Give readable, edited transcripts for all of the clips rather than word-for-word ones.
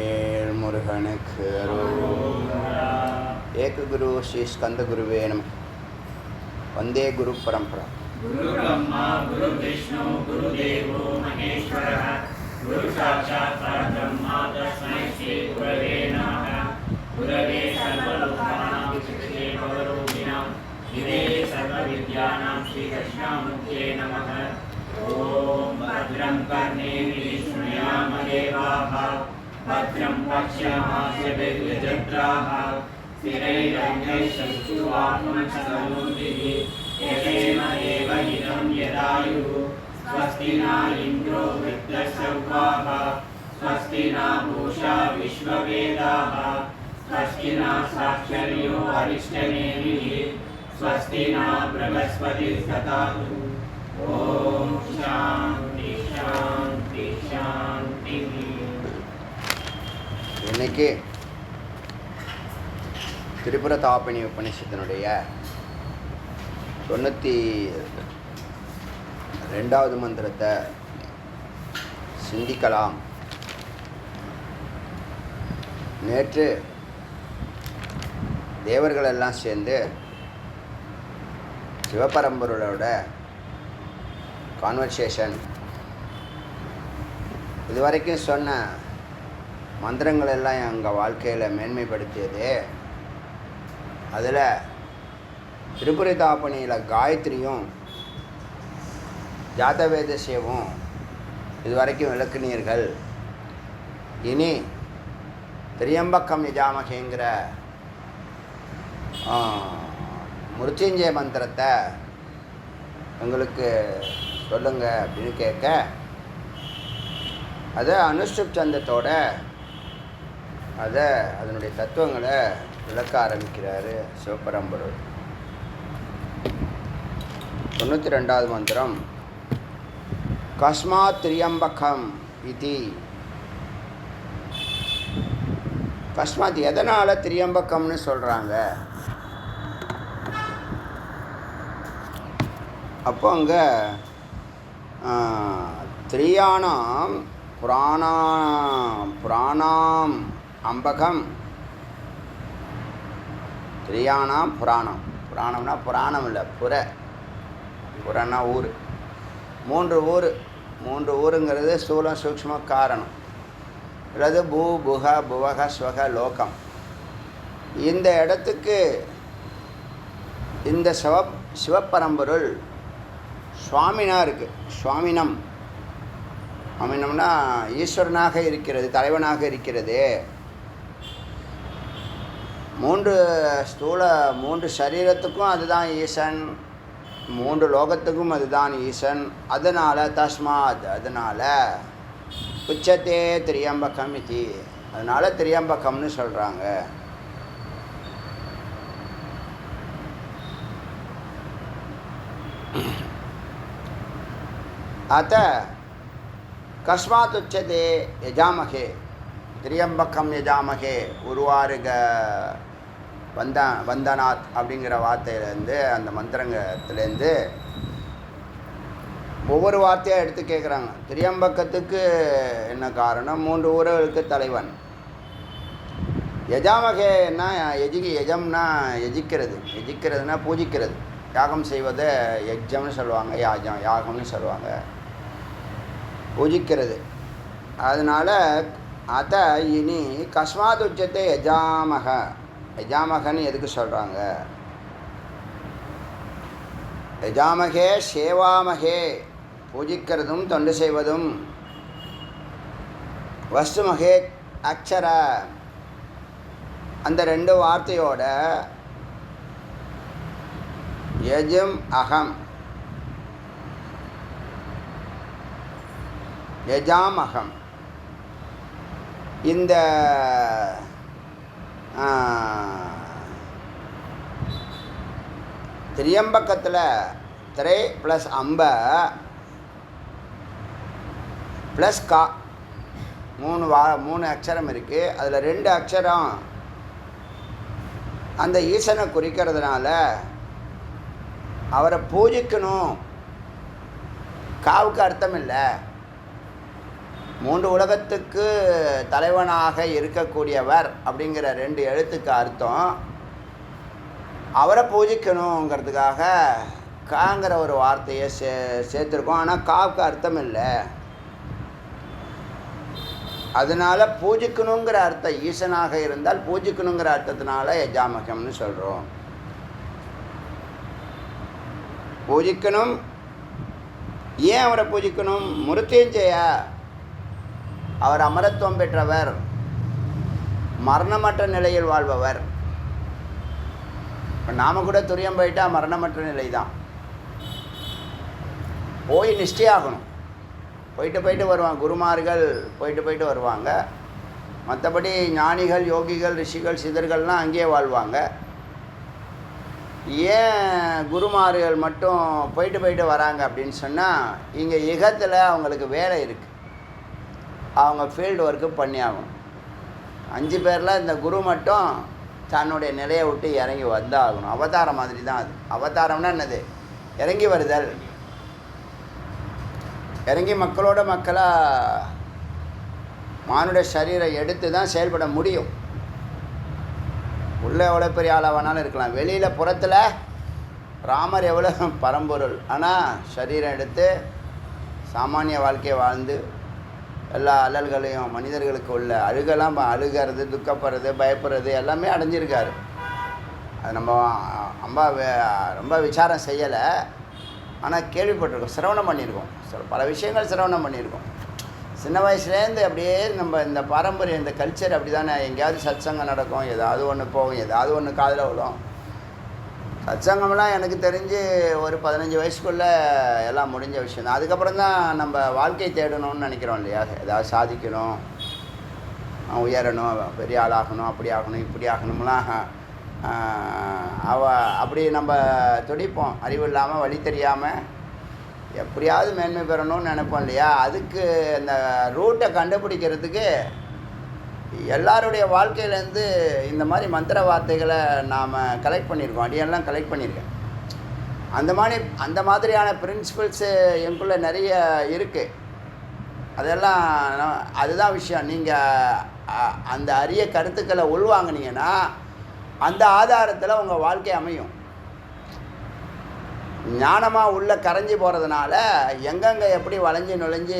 Well मुरुगनुक्कु अरोगरा। एक गुरु श्री स्कंद गुरुवे नमः। वंदे गुरु परंपरा। गुरु ब्रह्मा गुरु विष्णु गुरुदेवो महेश्वरः। गुरु साक्षात् परब्रह्म तस्मै श्री गुरवे नमः। गुरवे सर्वलोकानां विषये भवरोगिणां निधये सर्वविद्यानां श्रीकृष्णामूर्तये नमः। ओम भद्रं कर्णेभिः शृणुयाम देवाः भद्रं पश्यामास्यभिर्यजत्राः स्थिरैरङ्गैश्चक्षुवात्मनश्चक्षुर्भिः यतेन देवहितं यदायुः। स्वस्ति न इन्द्रो वृद्धश्रवाः स्वस्ति न पूषा विश्ववेदाः स्वस्ति न साक्षर्यो अरिष्टनेमिः स्वस्ति न बृहस्पतिर्दधातु। ओम शांति शांति शांति। இன்னைக்கு திரிபுரதாபினி உபநிஷத்தினுடைய 92வது மந்திரத்தை சிந்திக்கலாம். நேற்று தேவர்கள் எல்லாம் சேர்ந்து சிவபரம்பொருளோட கான்வர்சேஷன் இதுவரைக்கும் சொன்ன மந்திரங்கள் எல்லாம் எங்கள் வாழ்க்கையில் மேன்மைப்படுத்தியது. அதில் திரிபுரதாபினியில் காயத்ரியும் ஜாதவேதசியவும் இதுவரைக்கும் விளக்குனீர்கள். இனி திரியம்பக்கம் யஜாமகேங்கிற மிருத்யுஞ்சய மந்திரத்தை உங்களுக்கு சொல்லுங்க அப்படின்னு கேட்க, அதை அனுஷ்டுப் சந்தத்தோட அதனுடைய தத்துவங்களை விளக்க ஆரம்பிக்கிறாரு சிவபரம்பொருள். 92வது மந்திரம் கஸ்மாத் திரியம்பகம் இதி. கஸ்மாத் எதனால் திரியம்பகம்னு சொல்கிறாங்க? அப்போ அங்கே திரியாணாம் புராணாம் அம்பகம். திரியாணாம் புராணம்னா புராணம் இல்லை, புறன்னா ஊர். மூன்று ஊருங்கிறது ஸ்தூலம் சூக்ஷ்ம காரணம். அல்லது பூ புக புவக ஸ்வக லோகம். இந்த இடத்துக்கு இந்த சிவப்பரம்பொருள் சுவாமினா இருக்குது. சுவாமினம்னா ஈஸ்வரனாக இருக்கிறது, தலைவனாக இருக்கிறது. மூன்று சரீரத்துக்கும் அதுதான் ஈசன், 3 லோகத்துக்கும் அதுதான் ஈசன். அதனால் அதனால் உச்சத்தே திரியம்பகம் இது. அதனால் திரியம்பகம்னு சொல்கிறாங்க. अत कस्मात् उच्यते यजामहे திரியம்பகம் யஜாமகே. உருவாருக வந்தனாத் அப்படிங்கிற வார்த்தையிலேருந்து, அந்த மந்திரங்கத்துலேருந்து ஒவ்வொரு வார்த்தையாக எடுத்து கேட்குறாங்க. திரியம்பக்கத்துக்கு என்ன காரணம்? 3 ஊர்களுக்கு தலைவன். யஜாமகேன்னா யஜம்னா எஜிக்கிறதுனா பூஜிக்கிறது. யாகம் செய்வதை யஜ்ஜம்னு சொல்லுவாங்க, யாகம்னு சொல்லுவாங்க, பூஜிக்கிறது. அதனால் அத இனி கஸ்மாத் உச்சத்தை யஜாமகன்னு எதுக்கு சொல்கிறாங்க? யஜாமகே சேவாமகே, பூஜிக்கிறதும் தொண்டு செய்வதும். வஸ்துமகே அக்ஷர, அந்த 2 வார்த்தையோட யஜம் அகம், யஜாமகம். இந்த திரியம்பக்கத்தில் திரை ப்ளஸ் அம்ப ப்ளஸ் கா 3 அக்ஷரம் இருக்குது. அதில் 2 அக்ஷரம் அந்த ஈசனை குறிக்கிறதுனால அவரை பூஜிக்கணும். காவுக்கு அர்த்தம் இல்லை. 3 உலகத்துக்கு தலைவனாக இருக்கக்கூடியவர் அப்படிங்கிற 2 எழுத்துக்கு அர்த்தம். அவரை பூஜிக்கணுங்கிறதுக்காக காங்கிற ஒரு வார்த்தையை சேர்த்துருக்கோம். ஆனால் காவுக்கு அர்த்தம் இல்லை. அதனால் பூஜிக்கணுங்கிற அர்த்தம் ஈசனாக இருந்தால் பூஜிக்கணுங்கிற அர்த்தத்தினால யஜாமகம்னு சொல்கிறோம். பூஜிக்கணும். ஏன் அவரை பூஜிக்கணும்? மிருத்யுஞ்சய, அவர் அமரத்துவம் பெற்றவர், மரணமற்ற நிலையில் வாழ்பவர். இப்போ நாம் கூட துரியம் போயிட்டா மரணமற்ற நிலை தான். போய் நிஷ்டையாகணும். போயிட்டு வருவாங்க குருமார்கள், போயிட்டு வருவாங்க. மற்றபடி ஞானிகள், யோகிகள், ரிஷிகள், சிதர்கள்லாம் அங்கேயே வாழ்வாங்க. ஏன் குருமார்கள் மட்டும் போயிட்டு வராங்க அப்படின்னு சொன்னால், இங்கே யுகத்தில் அவங்களுக்கு வேலை இருக்குது. அவங்க ஃபீல்டு ஒர்க்கு பண்ணி ஆகணும். 5 பேரில் இந்த குரு மட்டும் தன்னுடைய நிலையை விட்டு இறங்கி வந்தாகணும். அவதாரம் மாதிரி தான் அது. அவதாரம்னா என்னது? இறங்கி வருதல். இறங்கி மக்களோட மக்களாக மானுட சரீரம் எடுத்து தான் செயல்பட முடியும். உள்ளே எவ்வளோ பெரிய ஆளாக வேணாலும் இருக்கலாம். வெளியில் புறத்தில் ராமர் எவ்வளோ பரம்பொருள். ஆனால் சரீரம் எடுத்து சாமானிய வாழ்க்கையை வாழ்ந்து எல்லா அல்லல்களையும் மனிதர்களுக்கு உள்ள அழுகலாம் அழுகிறது, துக்கப்படுறது, பயப்படுறது எல்லாமே அடைஞ்சிருக்காரு. அது நம்ம ரொம்ப விசாரம் செய்யலை. ஆனால் கேள்விப்பட்டிருக்கோம், சிரவணம் பண்ணியிருக்கோம். பல விஷயங்கள் சிரவணம் பண்ணியிருக்கோம். சின்ன வயசுலேருந்து அப்படியே நம்ம இந்த பாரம்பரியம், இந்த கல்ச்சர் அப்படி தானே. எங்கேயாவது சத்சங்கம் நடக்கும், ஏதாவது ஒன்று போகும், ஏதாவது ஒன்று காதில் விடும். சத்சங்கம்லாம் எனக்கு தெரிஞ்சு ஒரு 15 வயசுக்குள்ளே எல்லாம் முடிஞ்ச விஷயம் தான். அதுக்கப்புறம் தான் நம்ம வாழ்க்கை தேடணும்னு நினைக்கிறோம் இல்லையா? ஏதாவது சாதிக்கணும், உயரணும், பெரிய ஆளாகணும், அப்படி ஆகணும், இப்படி ஆகணும்லாம் அப்படி நம்ம துடிப்போம். அறிவு இல்லாமல், வழி தெரியாமல் எப்படியாவது மேன்மை பெறணும்னு நினைப்போம் இல்லையா? அதுக்கு இந்த ரூட்டை கண்டுபிடிக்கிறதுக்கு எல்லாருடைய வாழ்க்கையிலேருந்து இந்த மாதிரி மந்திர வார்த்தைகளை நாம் கலெக்ட் பண்ணியிருக்கோம். அடியெல்லாம் கலெக்ட் பண்ணியிருக்கேன். அந்த மாதிரியான பிரின்சிபல்ஸு எங்குள்ளே நிறைய இருக்குது. அதெல்லாம் அதுதான் விஷயம். நீங்கள் அந்த அரிய கருத்துக்களை உள்வாங்கினீங்கன்னா அந்த ஆதாரத்தில் உங்கள் வாழ்க்கை அமையும். ஞானமாக உள்ளே கரைஞ்சி போகிறதுனால எங்கெங்கே எப்படி வளைஞ்சி நுழைஞ்சி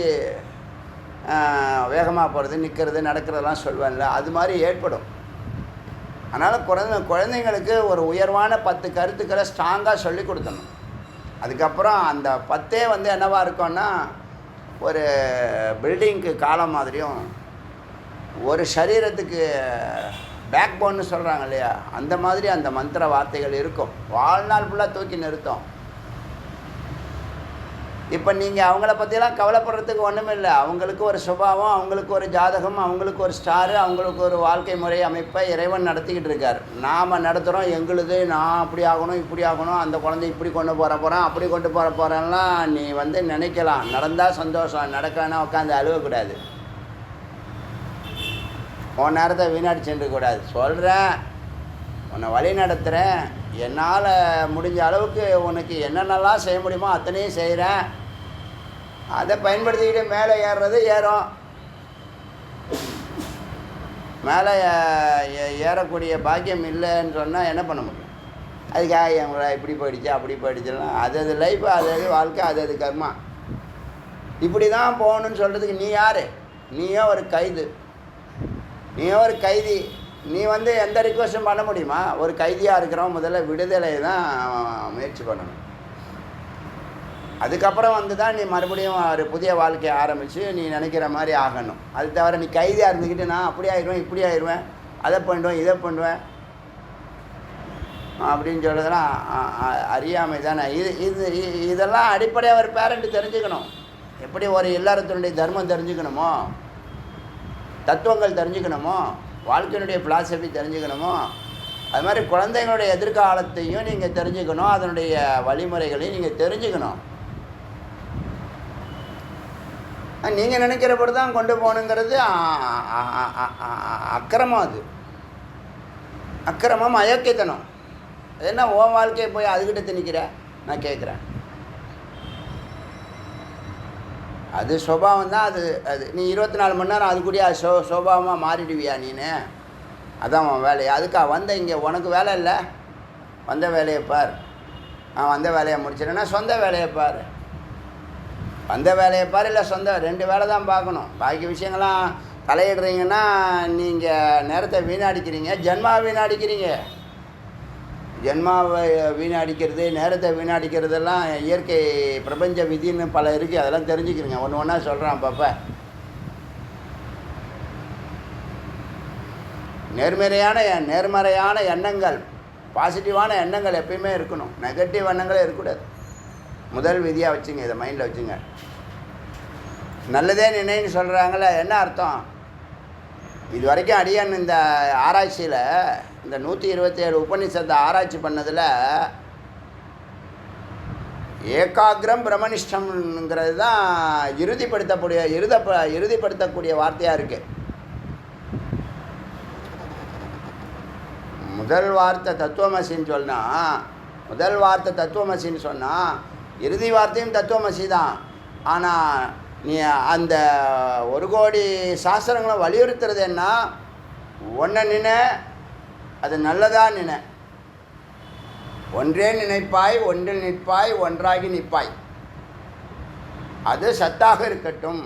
வேகமாக போகிறது, நிற்கிறது, நடக்கிறதெல்லாம் சொல்வேன்ல, அது மாதிரி ஏற்படும். அதனால் குழந்தைங்களுக்கு ஒரு உயர்வான 10 கருத்துக்களை ஸ்ட்ராங்காக சொல்லி கொடுத்தணும். அதுக்கப்புறம் அந்த 10 வந்து என்னவாக இருக்கும்னா, ஒரு பில்டிங்க்கு காலம் மாதிரியும், ஒரு சரீரத்துக்கு பேக் போன்னு சொல்கிறாங்க இல்லையா, அந்த மாதிரி அந்த மந்திர வார்த்தைகள் இருக்கும். வாழ்நாள் ஃபுல்லாக தூக்கி நிறுத்தும். இப்போ நீங்கள் அவங்கள பற்றியெல்லாம் கவலைப்படுறதுக்கு ஒன்றுமே இல்லை. அவங்களுக்கு ஒரு சுபாவம், அவங்களுக்கு ஒரு ஜாதகம், அவங்களுக்கு ஒரு ஸ்டாரு, அவங்களுக்கு ஒரு வாழ்க்கை முறை அமைப்பை இறைவன் நடத்திக்கிட்டு இருக்கார். நாம் நடத்துகிறோம் எங்களுது. நான் அப்படி ஆகணும், இப்படி ஆகணும், அந்த குழந்தை இப்படி கொண்டு போகிறேன், அப்படி கொண்டு போகிறேன்லாம் நீ வந்து நினைக்கலாம். நடந்தால் சந்தோஷம், நடக்கலைன்னா உட்காந்து அழுவக்கூடாது. உன் நேரத்தை வீணாடி சென்றுக்கூடாது. சொல்கிறேன், உன்னை வழி நடத்துகிறேன், என்னால் முடிஞ்ச அளவுக்கு உனக்கு என்னென்னலாம் செய்ய முடியுமோ அத்தனையும் செய்கிறேன். அதை பயன்படுத்திக்கிட்டு மேலே ஏறுறது ஏறும். மேலே ஏறக்கூடிய பாக்கியம் இல்லைன்னு சொன்னால் என்ன பண்ண முடியும்? அதுக்காக எங்களை இப்படி போயிடுச்சு, அப்படி போயிடுச்சுலாம் அது லைஃப், அது வாழ்க்கை, அது கர்மா. இப்படி தான் போகணுன்னு சொல்கிறதுக்கு நீ யார்? நீயோ ஒரு கைது, நீயோ ஒரு கைதி. நீ வந்து எந்த ரிக்வஸ்ட்டும் பண்ண முடியுமா? ஒரு கைதியாக இருக்கிறோம். முதல்ல விடுதலை தான் முயற்சி பண்ணணும். அதுக்கப்புறம் வந்து தான் நீ மறுபடியும் ஒரு புதிய வாழ்க்கையை ஆரம்பித்து நீ நினைக்கிற மாதிரி ஆகணும். அது தவிர நீ கைதியாக இருந்துக்கிட்டு நான் அப்படி ஆயிடுவேன், இப்படி ஆயிடுவேன், அதை பண்ணுவேன், இதை பண்ணுவேன் அப்படின்னு சொல்கிறதுலாம் அறியாமை தானே. இதெல்லாம் அடிப்படையாக ஒரு பேரண்ட்டு தெரிஞ்சுக்கணும். எப்படி ஒரு இல்லறத்தினுடைய தர்மம் தெரிஞ்சுக்கணுமோ, தத்துவங்கள் தெரிஞ்சுக்கணுமோ, வாழ்க்கையினுடைய பிலாசபி தெரிஞ்சுக்கணுமோ, அது மாதிரி குழந்தைங்களுடைய எதிர்காலத்தையும் நீங்கள் தெரிஞ்சுக்கணும். அதனுடைய வழிமுறைகளையும் நீங்கள் தெரிஞ்சுக்கணும். நீங்கள் நினைக்கிறபடி தான் கொண்டு போகணுங்கிறது அக்கிரமம். அது அக்கிரமம், அயோக்கியத்தனம். அது என்ன உன் வாழ்க்கையை போய் அதுக்கிட்ட திணிக்கிற? நான் கேட்குறேன். அது சுபாவம் தான். அது அது நீ 24 மணி நேரம் அது கூடயே சுபாவமாக மாறிடுவியா நீனு? அதான் உன் வேலையை. அதுக்காக வந்த இங்கே உனக்கு வேலை இல்லை, வந்த வேலையை பார். நான் வந்த வேலையை முடிச்சிடேன்னா சொந்த வேலையை பார். வந்த வேலையை பார், இல்லை சொந்த 2 வேலை தான் பார்க்கணும். பாக்கி விஷயங்கள்லாம் தலையிடுறீங்கன்னா நீங்கள் நேரத்தை வீணடிக்கிறீங்க, ஜென்மாவை வீணடிக்கிறீங்க. ஜென்மாவை வீணடிக்கிறது, நேரத்தை வீணடிக்கிறதெல்லாம் இயற்கை பிரபஞ்ச விதின்னு பல இருக்குது. அதெல்லாம் தெரிஞ்சுக்கிறீங்க. ஒன்று ஒன்றா சொல்கிறேன் அப்பப்போ. நேர்மறையான எண்ணங்கள், பாசிட்டிவான எண்ணங்கள் எப்பயுமே இருக்கணும். நெகட்டிவ் எண்ணங்களே இருக்கக்கூடாது. முதல் விதியாக வச்சுங்க, இதை மைண்டில் வச்சுங்க. நல்லதே நினைன்னு சொல்கிறாங்களே, என்ன அர்த்தம்? இது வரைக்கும் அடியான் இந்த ஆராய்ச்சியில், இந்த 127 உபநிஷத்தை ஆராய்ச்சி பண்ணதில் ஏகாகிரம் பிரம்மனிஷ்டம்ங்கிறது தான் இறுதிப்படுத்தக்கூடிய வார்த்தையாக இருக்குது. முதல் வார்த்தை தத்துவமசின்னு சொன்னால், இறுதி வார்த்தையும் தத்துவமசி தான். ஆனால் நீ அந்த 1 கோடி சாஸ்திரங்களும் வலியுறுத்துறது என்ன? ஒன்றை நினை, அது நல்லதா நினை. ஒன்றே நினைப்பாய், ஒன்றில் நிற்பாய், ஒன்றாகி நிற்பாய். அது சத்தாக இருக்கட்டும்.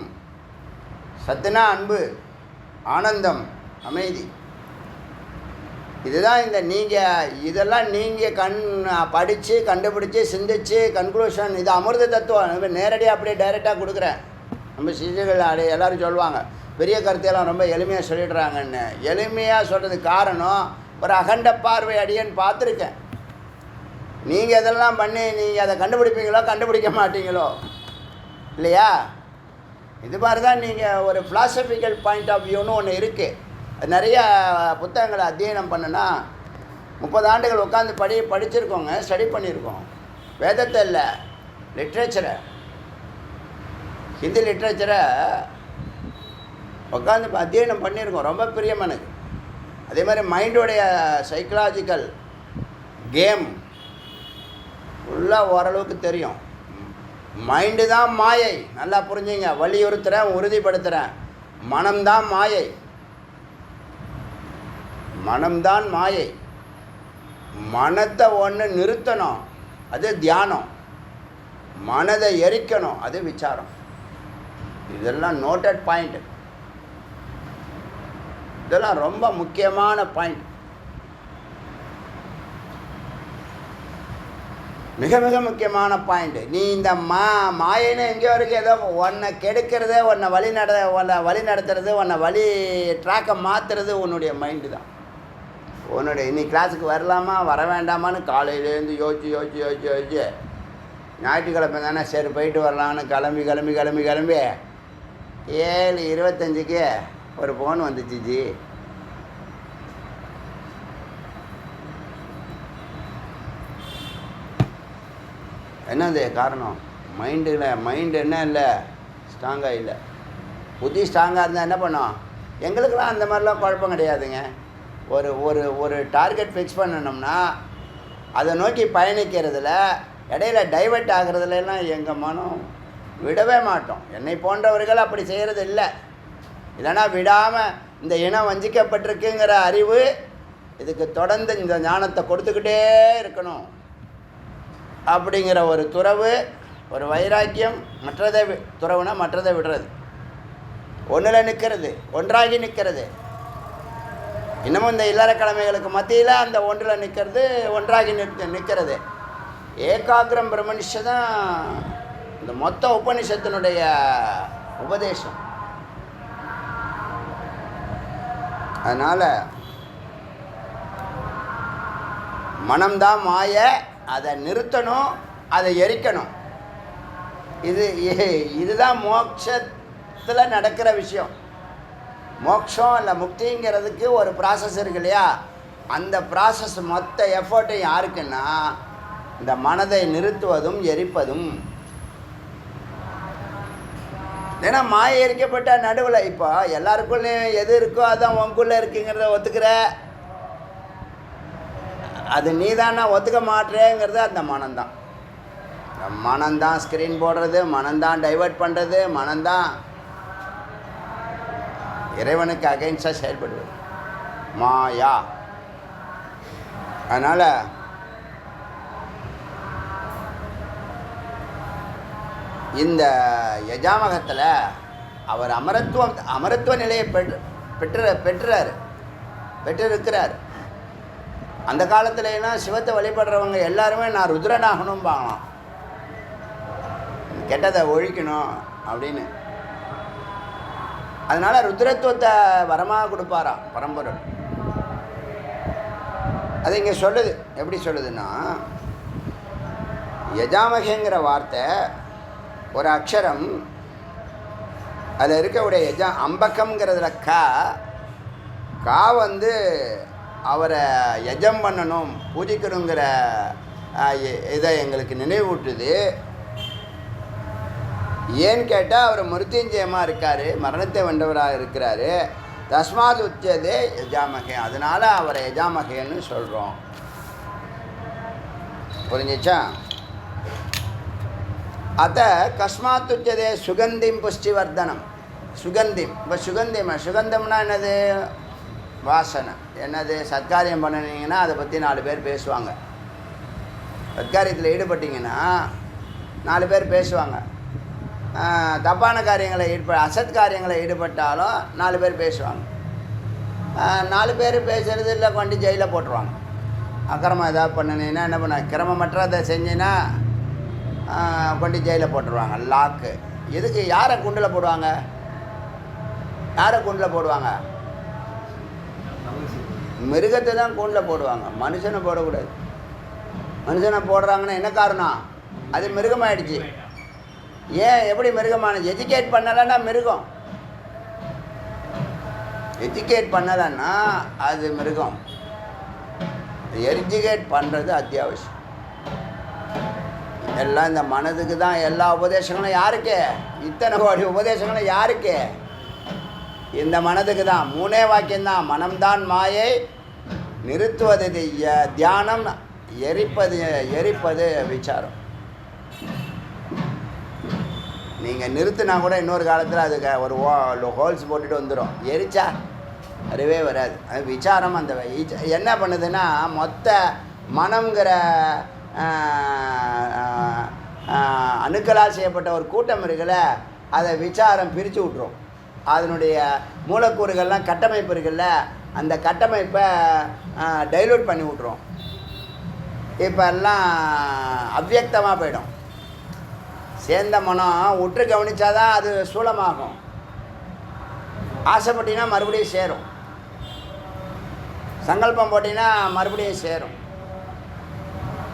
சத்துனா அன்பு, ஆனந்தம், அமைதி. இதுதான் இந்த இதெல்லாம் நீங்கள் படித்து கண்டுபிடிச்சி சிந்திச்சு கன்க்ளூஷன். இது அமிர்த தத்துவம். நம்ம நேரடியாக அப்படியே டைரெக்டாக கொடுக்குறேன். நம்ம சிஷியர்கள் எல்லோரும் சொல்லுவாங்க, பெரிய கருத்தையெல்லாம் ரொம்ப எளிமையாக சொல்லிடுறாங்கன்னு. எளிமையாக சொல்கிறதுக்கு காரணம், ஒரு அகண்ட பார்வை அடியேன்னு பார்த்துருக்கேன். நீங்கள் இதெல்லாம் பண்ணி நீங்கள் அதை கண்டுபிடிப்பீங்களோ கண்டுபிடிக்க மாட்டீங்களோ இல்லையா? இது மாதிரி தான் நீங்கள் ஒரு ஃபிலாசபிக்கல் பாயிண்ட் ஆஃப் வியூன்னு ஒன்று இருக்குது. நிறைய புத்தகங்களை அத்தியனம் பண்ணுனா 30 ஆண்டுகள் உட்காந்து படிச்சிருக்கோங்க, ஸ்டடி பண்ணியிருக்கோம். வேதத்தை இல்லை, லிட்ரேச்சரை, ஹிந்தி லிட்ரேச்சரை உட்காந்து அத்தியனம் பண்ணியிருக்கோம். ரொம்ப பிரியமானது. அதே மாதிரி மைண்டோடைய சைக்கலாஜிக்கல் கேம் ஃபுல்லாக ஓரளவுக்கு தெரியும். மைண்டு தான் மாயை. நல்லா புரிஞ்சுங்க. வலியுறுத்துகிறேன், உறுதிப்படுத்துகிறேன். மனம்தான் மாயை. மனம்தான் மாயை. மனத்தை ஒன்று நிறுத்தணும், அது தியானம். மனதை எரிக்கணும், அது விசாரம். இதெல்லாம் நோட்டட் பாயிண்ட். இதெல்லாம் ரொம்ப முக்கியமான பாயிண்ட். மிக மிக முக்கியமான பாயிண்ட். நீ இந்த மாயின்னு எங்கேயோ இருக்குது, ஏதோ உன்னை கெடுக்கிறது, உன்னை வழி நடத்துறது, உன்னை வழி ட்ராக்கை மாற்றுறது உன்னுடைய மைண்டு தான். உன்னுடைய இன்னைக்கு கிளாஸுக்கு வரலாமா வர வேண்டாமான்னு காலையிலேருந்து யோசிச்சு ஞாயிற்றுக்கிழமை தானே சரி போயிட்டு வரலான்னு கிளம்பி 7:25க்கு ஒரு ஃபோன் வந்துச்சு. ஜி என்னது காரணம்? மைண்டு என்ன இல்லை, ஸ்ட்ராங்காக இல்லை. புத்தி ஸ்ட்ராங்காக இருந்தால் என்ன பண்ணோம்? எங்களுக்கெல்லாம் அந்த மாதிரிலாம் குழப்பம் கிடையாதுங்க. ஒரு ஒரு ஒரு டார்கெட் ஃபிக்ஸ் பண்ணணும்னா அதை நோக்கி பயணிக்கிறதுல இடையில டைவர்ட் ஆகிறதுலாம் எங்கள் மனம் விடவே மாட்டோம். என்னை போன்றவர்கள் அப்படி செய்கிறது இல்லை. இல்லைனா விடாமல் இந்த இனம் வஞ்சிக்கப்பட்டிருக்குங்கிற அறிவு இதுக்கு தொடர்ந்து இந்த ஞானத்தை கொடுத்துக்கிட்டே இருக்கணும் அப்படிங்கிற ஒரு துறவு, ஒரு வைராக்கியம். துறவுனா மற்றதை விடுறது, ஒன்றில் நிற்கிறது, ஒன்றாகி நிற்கிறது. இன்னமும் இந்த இல்லற கடமைகளுக்கு மத்தியில் அந்த ஒன்றில் நிற்கிறது, ஒன்றாகி நிற்கிறது. ஏகாகிரம் பிரம்மனிஷ தான் இந்த மொத்த உபனிஷத்தினுடைய உபதேசம். அதனால் மனம்தான் மாய, அதை நிறுத்தணும், அதை எரிக்கணும். இதுதான் மோட்சத்தில் நடக்கிற விஷயம். மோட்சம் இல்லை முக்திங்கிறதுக்கு ஒரு ப்ராசஸ் இருக்கு இல்லையா? அந்த ப்ராசஸ் மொத்த எஃபர்ட்டும் யாருக்குன்னா இந்த மனதை நிறுத்துவதும் எரிப்பதும். ஏன்னா மாயை எரிக்கப்பட்ட நடுவில் இப்போ எல்லாருக்குள்ளேயும் எது இருக்கோ அதான் உனக்குள்ளே இருக்குங்கிறத ஒத்துக்கிற, அது நீ தானே ஒத்துக்க மாட்டேங்கிறது அந்த மனம்தான். மனம்தான் ஸ்க்ரீன் போடுறது, மனம்தான் டைவர்ட் பண்ணுறது, மனம்தான் இறைவனுக்கு அகைன்ஸ்டாக செயல்படுவது, மாயா. அதனால் இந்த யஜாமகத்தில் அவர் அமரத்துவ நிலையை பெற்றிருக்கிறார். அந்த காலத்துலலாம் சிவத்தை வழிபடுறவங்க எல்லாருமே நான் ருத்ரனாகணும் பார்க்கலாம், கெட்டதை ஒழிக்கணும் அப்படின்னு. அதனால் ருத்ரத்துவத்தை வரமாக கொடுப்பாராம் பரம்பொருள். அது இங்கே சொல்லுது. எப்படி சொல்லுதுன்னா, யஜாமகங்கிற வார்த்தை ஒரு அக்ஷரம், அதில் இருக்கக்கூடிய அம்பகம்ங்கிறதுல கா வந்து அவரை யஜம் பண்ணணும், பூஜிக்கணுங்கிற இதை எங்களுக்கு நினைவூட்டுது. ஏன்னு கேட்டால் அவர் மிருத்யுஞ்சயமாக இருக்கார், மரணத்தை வென்றவராக இருக்கிறாரு. தஸ்மாத் உச்சதே யஜாமகே, அதனால் அவரை யஜாமகேன்னு சொல்கிறோம். புரிஞ்சிச்சா? அத்த கஸ்மாத் உச்சதே சுகந்திம் புஷ்டிவர்தனம். சுகந்திம், இப்போ சுகந்தம்னா என்னது? வாசனை. என்னது? சத்காரியம் பண்ணினீங்கன்னா அதை பற்றி 4 பேர் பேசுவாங்க. சத்காரியத்தில் ஈடுபட்டிங்கன்னா 4 பேர் பேசுவாங்க. தப்பான காரியங்களை அசத் காரியங்களை ஈடுபட்டாலும் 4 பேர் பேசுவாங்க. 4 பேர் பேசுகிறது இல்லை, கொண்டு ஜெயிலில் போட்டுருவாங்க. அக்கிரமம் ஏதாவது பண்ணினீங்கன்னா என்ன பண்ண, கிரமமற்றதை செஞ்சின்னா கொண்டு ஜெயிலில் போட்டுருவாங்க, லாக்கு. எதுக்கு? யாரை குண்டில் போடுவாங்க? யாரை கூண்டில் போடுவாங்க? மிருகத்தை தான் கூண்டில் போடுவாங்க, மனுஷனை போடக்கூடாது. மனுஷனை போடுறாங்கன்னா என்ன காரணம்? அது மிருகமாயிடுச்சு. ஏன்? எப்படி மிருகமானது? எஜுகேட் பண்ணலைன்னா மிருகம். எஜுகேட் பண்ணலைன்னா அது மிருகம். எஜுகேட் பண்ணுறது அத்தியாவசியம். எல்லாம் இந்த மனதுக்கு தான் எல்லா உபதேசங்களும். யாருக்கு? இத்தனை கோடி உபதேசங்களும் யாருக்கு? இந்த மனதுக்கு தான். 3 வாக்கியம்தான். மனம்தான் மாயை, நிறுத்துவது தியானம், எரிப்பது விசாரம். நீங்கள் நிறுத்தினா கூட இன்னொரு காலத்தில் அதுக்கு ஒரு ஹோல்ஸ் போட்டுட்டு வந்துடும். எரிச்சா அறிவே வராது. அது விசாரம். அந்த என்ன பண்ணுதுன்னா, மொத்த மனம்ங்கிற அணுக்களால் செய்யப்பட்ட ஒரு கூட்டம் இருக்குல்ல, அதை விசாரம் பிரித்து விட்ரும். அதனுடைய மூலக்கூறுகள்லாம் கட்டமைப்பு இருக்குல்ல, அந்த கட்டமைப்பை டைலூட் பண்ணி விட்ரும். இப்போ எல்லாம் அவ்வியக்தமாக போயிடும். சேர்ந்த மனம் உற்று கவனித்தாதான் அது சூலமாகும். ஆசைப்பட்டினா மறுபடியும் சேரும், சங்கல்பம் போட்டினா மறுபடியும் சேரும்.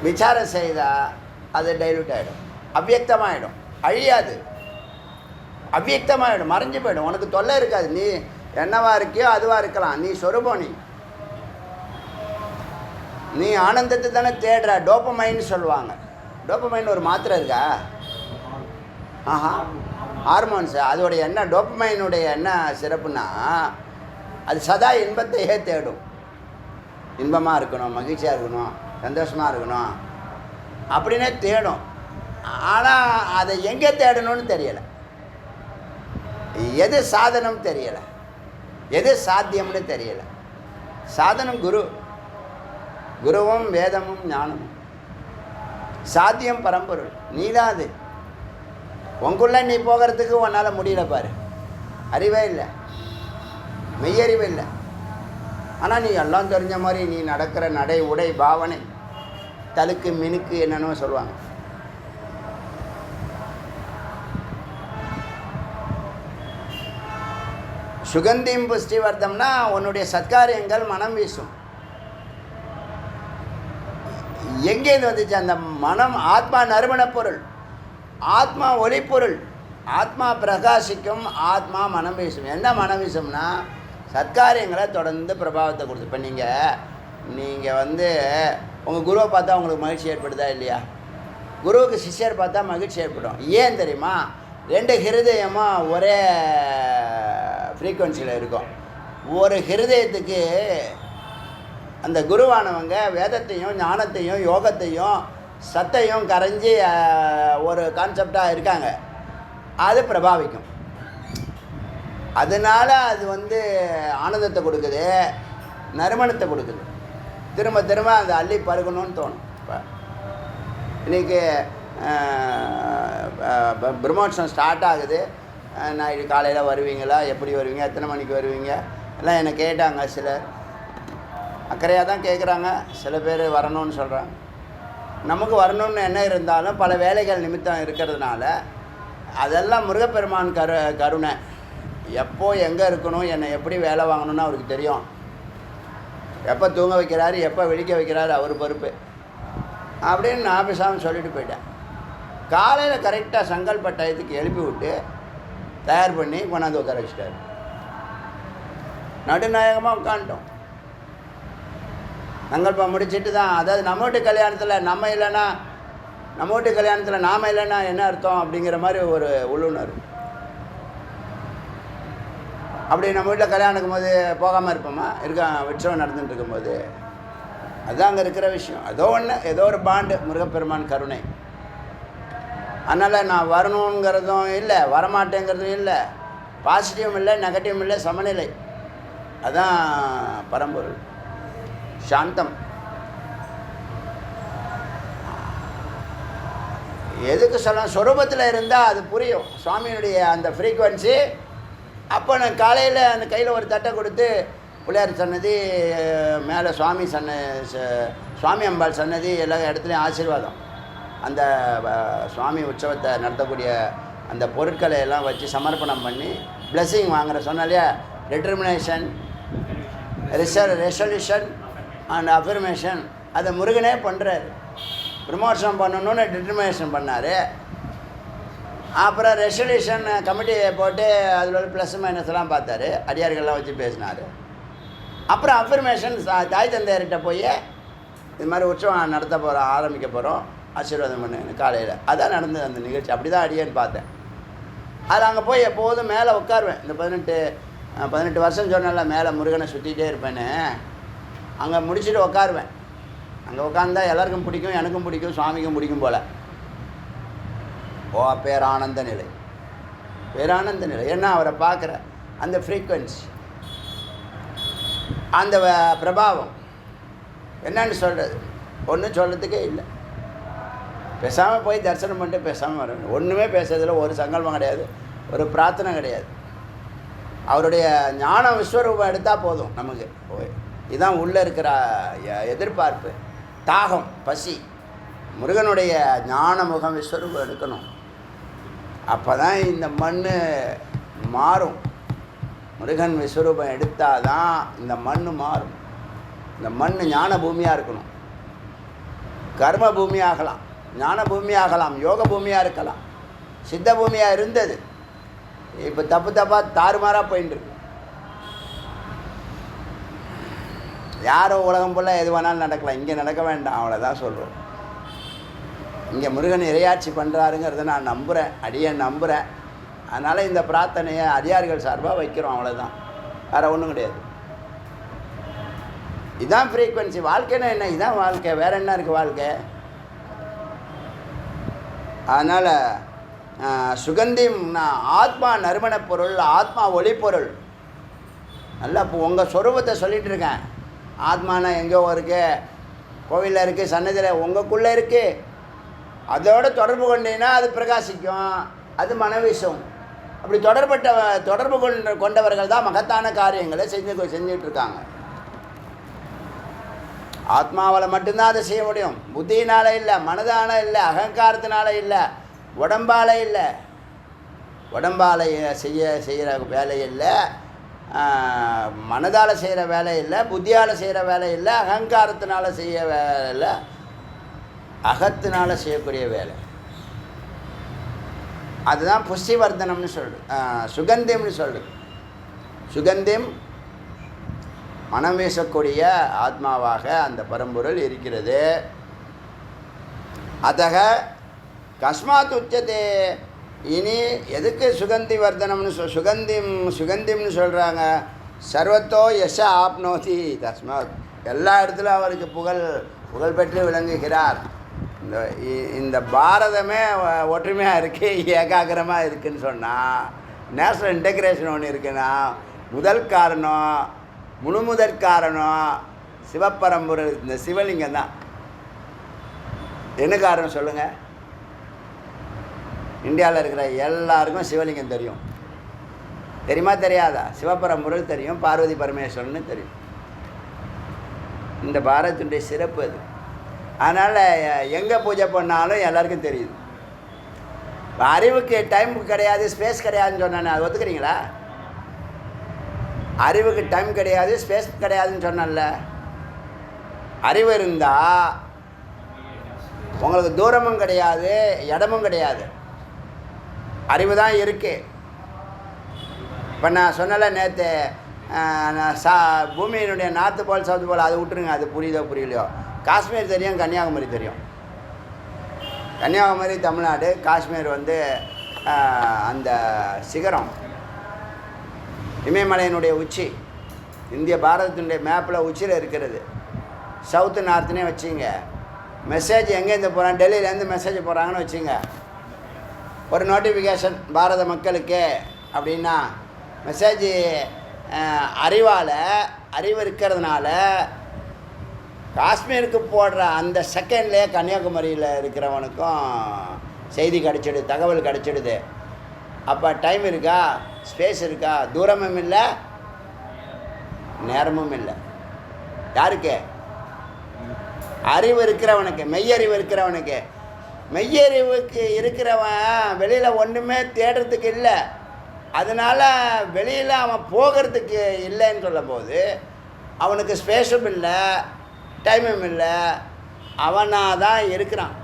விசாரம் செய்தால் அது டைலூட் ஆகிடும், அவ்வியக்தமாகிடும், அழியாது, அவ்வியக்தமாகிடும், மறைஞ்சு போயிடும். உனக்கு தொல்லை இருக்காது. நீ என்னவா இருக்கியோ அதுவாக இருக்கலாம். நீ சொரூபம். நீ ஆனந்தத்தை தானே தேடுற. டோப்பமைன்னு சொல்லுவாங்க. டோப்பமைன் ஒரு மாத்திரை இருக்கா? ஹார்மோன்ஸு. அதோடைய என்ன? டோப்பமைனுடைய என்ன சிறப்புன்னா, அது சதா இன்பத்தையே தேடும். இன்பமாக இருக்கணும், மகிழ்ச்சியாக இருக்கணும், சந்தோஷமாக இருக்கணும் அப்படின்னே தேடும். ஆனால் அதை எங்கே தேடணும்னு தெரியலை. எது சாதனம் தெரியலை, எது சாத்தியம்னு தெரியலை. சாதனம் குருவும் வேதமும் ஞானமும். சாத்தியம் பரம்பொருள். நீ தான் அது. உங்களுக்குள்ளே நீ போகிறதுக்கு உன்னால் முடியல பாரு. அறிவே இல்லை, மெய்யறிவு இல்லை. ஆனால் நீ எல்லாம் தெரிஞ்ச மாதிரி நீ நடக்கிற நடை, உடை, பாவனை, தலுக்கு மினுக்கு என்னென்னு சொல்லுவாங்க. சுகந்தியும் புஷ்டிவர்த்தம்னா உன்னுடைய சத்காரியங்கள் மனம் வீசும். எங்கேருந்து வந்துச்சு அந்த மனம்? ஆத்மா நறுமண பொருள், ஆத்மா ஒளிப்பொருள், ஆத்மா பிரகாசிக்கும், ஆத்மா மனம் வீசும். என்ன மனம் வீசும்னா சத்காரியங்களை தொடர்ந்து பிரபாவத்தை கொடுத்து. இப்போ நீங்கள் உங்கள் குருவை பார்த்தா உங்களுக்கு மகிழ்ச்சி ஏற்படுதா இல்லையா? குருவுக்கு சிஷ்யர் பார்த்தா மகிழ்ச்சி ஏற்படும். ஏன் தெரியுமா? 2 ஹிருதயமாக ஒரே ஃப்ரீக்குவன்சியில் இருக்கும். ஒரு ஹிருதயத்துக்கு அந்த குருவானவங்க வேதத்தையும் ஞானத்தையும் யோகத்தையும் சத்தையும் கரைஞ்சி ஒரு கான்செப்டாக இருக்காங்க, அது பிரபாவிக்கும். அதனால் அது வந்து ஆனந்தத்தை கொடுக்குது, நறுமணத்தை கொடுக்குது. திரும்ப திரும்ப அதை அள்ளி பருகணும்னு தோணும். இப்போ இன்றைக்கி பிரம்மோற்சவம் ஸ்டார்ட் ஆகுது. நான் காலையில் வருவீங்களா, எப்படி வருவீங்க, எத்தனை மணிக்கு வருவீங்க எல்லாம் என்னை கேட்டாங்க. சிலர் அக்கறையாக தான் கேட்குறாங்க, சில பேர் வரணும்னு சொல்கிறாங்க. நமக்கு வரணும்னு என்ன இருந்தாலும் பல வேலைகள் நிமித்தம் இருக்கிறதுனால அதெல்லாம் முருகப்பெருமான் கருணை. எப்போ எங்கே இருக்கணும், என்னை எப்படி வேலை வாங்கணும்னு அவருக்கு தெரியும். எப்போ தூங்க வைக்கிறாரு, எப்போ விழிக்க வைக்கிறாரு, அவர் பொறுப்பு அப்படின்னு நான் பேசாமல் சொல்லிட்டு போயிட்டேன். காலையில் கரெக்டாக சங்கல்ப டயத்துக்கு எழுப்பி விட்டு தயார் பண்ணி கொண்டாந்து உட்கார வச்சுட்டாரு. நடுநாயகமாக உட்காந்துட்டோம். சங்கல்பம் முடிச்சுட்டு தான், அதாவது நம்ம வீட்டு கல்யாணத்தில் நம்ம இல்லைன்னா, நம்ம வீட்டு கல்யாணத்தில் நாம் இல்லைன்னா என்ன அர்த்தம் அப்படிங்கிற மாதிரி ஒரு உள்ளுணர்வு. அப்படி நம்ம வீட்டில் கல்யாணம் இருக்கும்போது போகாமல் இருப்போமா? உற்சவம் நடந்துட்டு இருக்கும்போது அதுதான் அங்கே இருக்கிற விஷயம். ஏதோ ஒரு பாண்டு, முருகப்பெருமான் கருணை. அதனால் நான் வரணுங்கிறதும் இல்லை, வரமாட்டேங்கிறதும் இல்லை, பாசிட்டிவும் இல்லை, நெகட்டிவும் இல்லை, சமநிலை. அதுதான் பரம்பொருள். சாந்தம். எதுக்கு சொல்ல, சொரூபத்தில் இருந்தால் அது புரியும் சுவாமியினுடைய அந்த ஃப்ரீக்குவன்சி. அப்போ நான் காலையில் அந்த கையில் ஒரு தட்டை கொடுத்து பிள்ளையார் சன்னதி மேலே சுவாமி அம்பாள் சன்னதி எல்லா இடத்துலையும் ஆசீர்வாதம். அந்த சுவாமி உற்சவத்தை நடத்தக்கூடிய அந்த பொருட்களை எல்லாம் வச்சு சமர்ப்பணம் பண்ணி பிளெஸ்ஸிங் வாங்குற சொன்னாலே டிட்டர்மினேஷன், ரெசல்யூஷன் அண்ட் அஃபர்மேஷன். அதை முருகனே பண்ணுறாரு. ப்ரமோஷன் பண்ணணுன்னு டிட்டர்மினேஷன் பண்ணார். அப்புறம் ரெசல்யூஷன் கமிட்டியை போட்டு அதில் உள்ள ப்ளஸ் மைனஸ் எல்லாம் பார்த்தாரு, அடியார்கள்லாம் வச்சு பேசினார். அப்புறம் அஃபர்மேஷன் தாய் தந்தையர்கிட்ட போய் இது மாதிரி உற்சவம் நடத்த போகிறோம், ஆரம்பிக்க போகிறோம், ஆசீர்வாதம் பண்ணு காலையில். அதான் நடந்தது அந்த நிகழ்ச்சி. அப்படி தான் அடியேன்னு பார்த்தேன். அதில் அங்கே போய் எப்போதும் மேலே உட்காருவேன். இந்த 18 வருஷம் சொன்னால மேலே முருகனை சுற்றிகிட்டே இருப்பேன்னு. அங்கே முடிச்சுட்டு உட்காருவேன். அங்கே உட்காந்தா எல்லாருக்கும் பிடிக்கும், எனக்கும் பிடிக்கும், சுவாமிக்கும் பிடிக்கும் போல். பேரானந்த நிலை, பேரானந்த நிலை. ஏன்னா அவரை பார்க்குற அந்த ஃப்ரீக்குவன்சி, அந்த பிரபாவம் என்னன்னு சொல்கிறது, ஒன்றும் சொல்கிறதுக்கே இல்லை. பேசாமல் போய் தரிசனம் பண்ணிட்டு பேசாமல் வரணும். ஒன்றுமே பேசுறதில்ல, ஒரு சங்கல்பம் கிடையாது, ஒரு பிரார்த்தனை கிடையாது. அவருடைய ஞான விஸ்வரூபம் எடுத்தால் போதும் நமக்கு. இதுதான் உள்ளே இருக்கிற எதிர்பார்ப்பு, தாகம், பசி. முருகனுடைய ஞான முகம் விஸ்வரூபம் எடுக்கணும். அப்போ தான் இந்த மண் மாறும். முருகன் விஸ்வரூபம் எடுத்தால் தான் இந்த மண் மாறும். இந்த மண் ஞான பூமியாக இருக்கணும். கர்ம பூமியாகலாம், ஞான பூமியாகலாம், யோக பூமியாக இருக்கலாம். சித்த பூமியாக இருந்தது, இப்போ தப்பாக தாறுமாறாக போயின்னு இருக்கு. யாரோ உலகம் போல் எது வேணாலும் நடக்கலாம், இங்கே நடக்க வேண்டாம், அவ்வளோதான் சொல்கிறோம். இங்கே முருகன் இறையாட்சி பண்ணுறாருங்கிறத நான் நம்புகிறேன், அடியேன் நம்புகிறேன். அதனால் இந்த பிரார்த்தனையை அடியார்கள் சார்பாக வைக்கிறோம், அவ்வளோதான், வேறு ஒன்றும் கிடையாது. இதுதான் ஃப்ரீக்குவன்சி. வாழ்க்கைன்னா என்ன? இதுதான் வாழ்க்கை, வேறு என்ன இருக்குது வாழ்க்கை? அதனால் சுகந்திம்னா ஆத்மா நறுமணப் பொருள், ஆத்மா ஒளிப்பொருள். நல்லா இப்போ உங்கள் சொரூபத்தை சொல்லிகிட்டு இருக்கேன். ஆத்மானா எங்கேயோ இருக்குது, கோவிலில் இருக்குது, சன்னதியில் உங்களுக்குள்ளே இருக்குது. அதோடு தொடர்பு கொண்டீங்கன்னா அது பிரகாசிக்கும், அது மனவீசும். அப்படி தொடர்பு கொண்டவர்கள் தான் மகத்தான காரியங்களை செஞ்சிட்ருக்காங்க. ஆத்மாவில் மட்டும்தான் அதை செய்ய முடியும். புத்தியினால் இல்லை, மனதால் இல்லை, அகங்காரத்தினால இல்லை, உடம்பால் இல்லை. உடம்பால் செய்கிற வேலை இல்லை, மனதால் செய்கிற வேலை இல்லை, புத்தியால் செய்கிற வேலை இல்லை, அகங்காரத்தினால செய்ய வேலை இல்லை, அகத்தினால் செய்யக்கூடிய வேலை. அதுதான் புஷ்டிவர்தனம்னு சொல்லுது, சுகந்திம்னு சொல்லுது. சுகந்திம் மனம் வீசக்கூடிய ஆத்மாவாக அந்த பரம்பொருள் இருக்கிறது. அதக கஸ்மாத் உச்சதே. இனி எதுக்கு சுகந்தி வர்தனம்னு சுகந்திம்னு சொல்கிறாங்க? சர்வத்தோ யச ஆப்னோதி தஸ்மாத். எல்லா இடத்துலையும் அவருக்கு புகழ் பெற்று விளங்குகிறார். இந்த பாரதமே ஒற்றுமையாக இருக்குது, ஏகாகிரமாக இருக்குதுன்னு சொன்னால், நேஷ்னல் இன்டெகிரேஷன் ஒன்று இருக்குன்னா முதல் காரணம், முதற் காரணம் சிவபரம்பொருள், இந்த சிவலிங்கம் தான். என்ன காரணம் சொல்லுங்கள்? இந்தியாவில் இருக்கிற எல்லாருக்கும் சிவலிங்கம் தெரியும். தெரியுமா தெரியாதா? சிவபரம்பொருள் தெரியும், பார்வதி பரமேஸ்வரன்னு தெரியும். இந்த பாரதத்துடைய சிறப்பு அது. அதனால் எங்கே பூஜை பண்ணாலும் எல்லாருக்கும் தெரியுது. அறிவுக்கு டைம் கிடையாது, ஸ்பேஸ் கிடையாதுன்னு சொன்னானே, அது ஒத்துக்கிறீங்களா? அறிவுக்கு டைம் கிடையாது, ஸ்பேஸ் கிடையாதுன்னு சொன்னல. அறிவு இருந்தால் உங்களுக்கு தூரமும் கிடையாது, இடமும் கிடையாது, அறிவு தான் இருக்கு. இப்போ நான் சொன்னல நேற்று, பூமியினுடைய நார்த்து போல் சவுத்து போல், அதை விட்டுருங்க, அது புரியுதோ புரியலையோ. காஷ்மீர் தெரியும், கன்னியாகுமரி தெரியும். கன்னியாகுமரி தமிழ்நாடு, காஷ்மீர் வந்து அந்த சிகரம், இமயமலையினுடைய உச்சி, இந்திய பாரதத்தினுடைய மேப்பில் உச்சியில் இருக்கிறது. சவுத்து நார்த்துனே வச்சுங்க. மெசேஜ் எங்கேருந்து போகிறாங்க, டெல்லியிலேருந்து மெசேஜ் போகிறாங்கன்னு வச்சுங்க. ஒரு நோட்டிஃபிகேஷன் பாரத மக்களுக்கு அப்படின்னா, மெசேஜ் அறிவால், அறிவு இருக்கிறதுனால காஷ்மீருக்கு போடுற அந்த செகண்ட்லேயே கன்னியாகுமரியில் இருக்கிறவனுக்கும் செய்தி கிடச்சிடுது, தகவல் கிடச்சிடுது. அப்போ டைம் இருக்கா, ஸ்பேஸ் இருக்கா, தூரமும் இல்லை, நேரமும் இல்லை. யாருக்கு? அறிவு இருக்கிறவனுக்கு, மெய்யறிவு இருக்கிறவனுக்கு. மெய்யறிவுக்கு இருக்கிறவன் வெளியில் ஒன்றுமே தேடுறதுக்கு இல்லை, அதனால் வெளியில் அவன் போகிறதுக்கு இல்லைன்னு சொல்லும் போது அவனுக்கு ஸ்பேஸும் இல்லை, டைமும் இல்லை, அவனாக தான் இருக்கிறான்.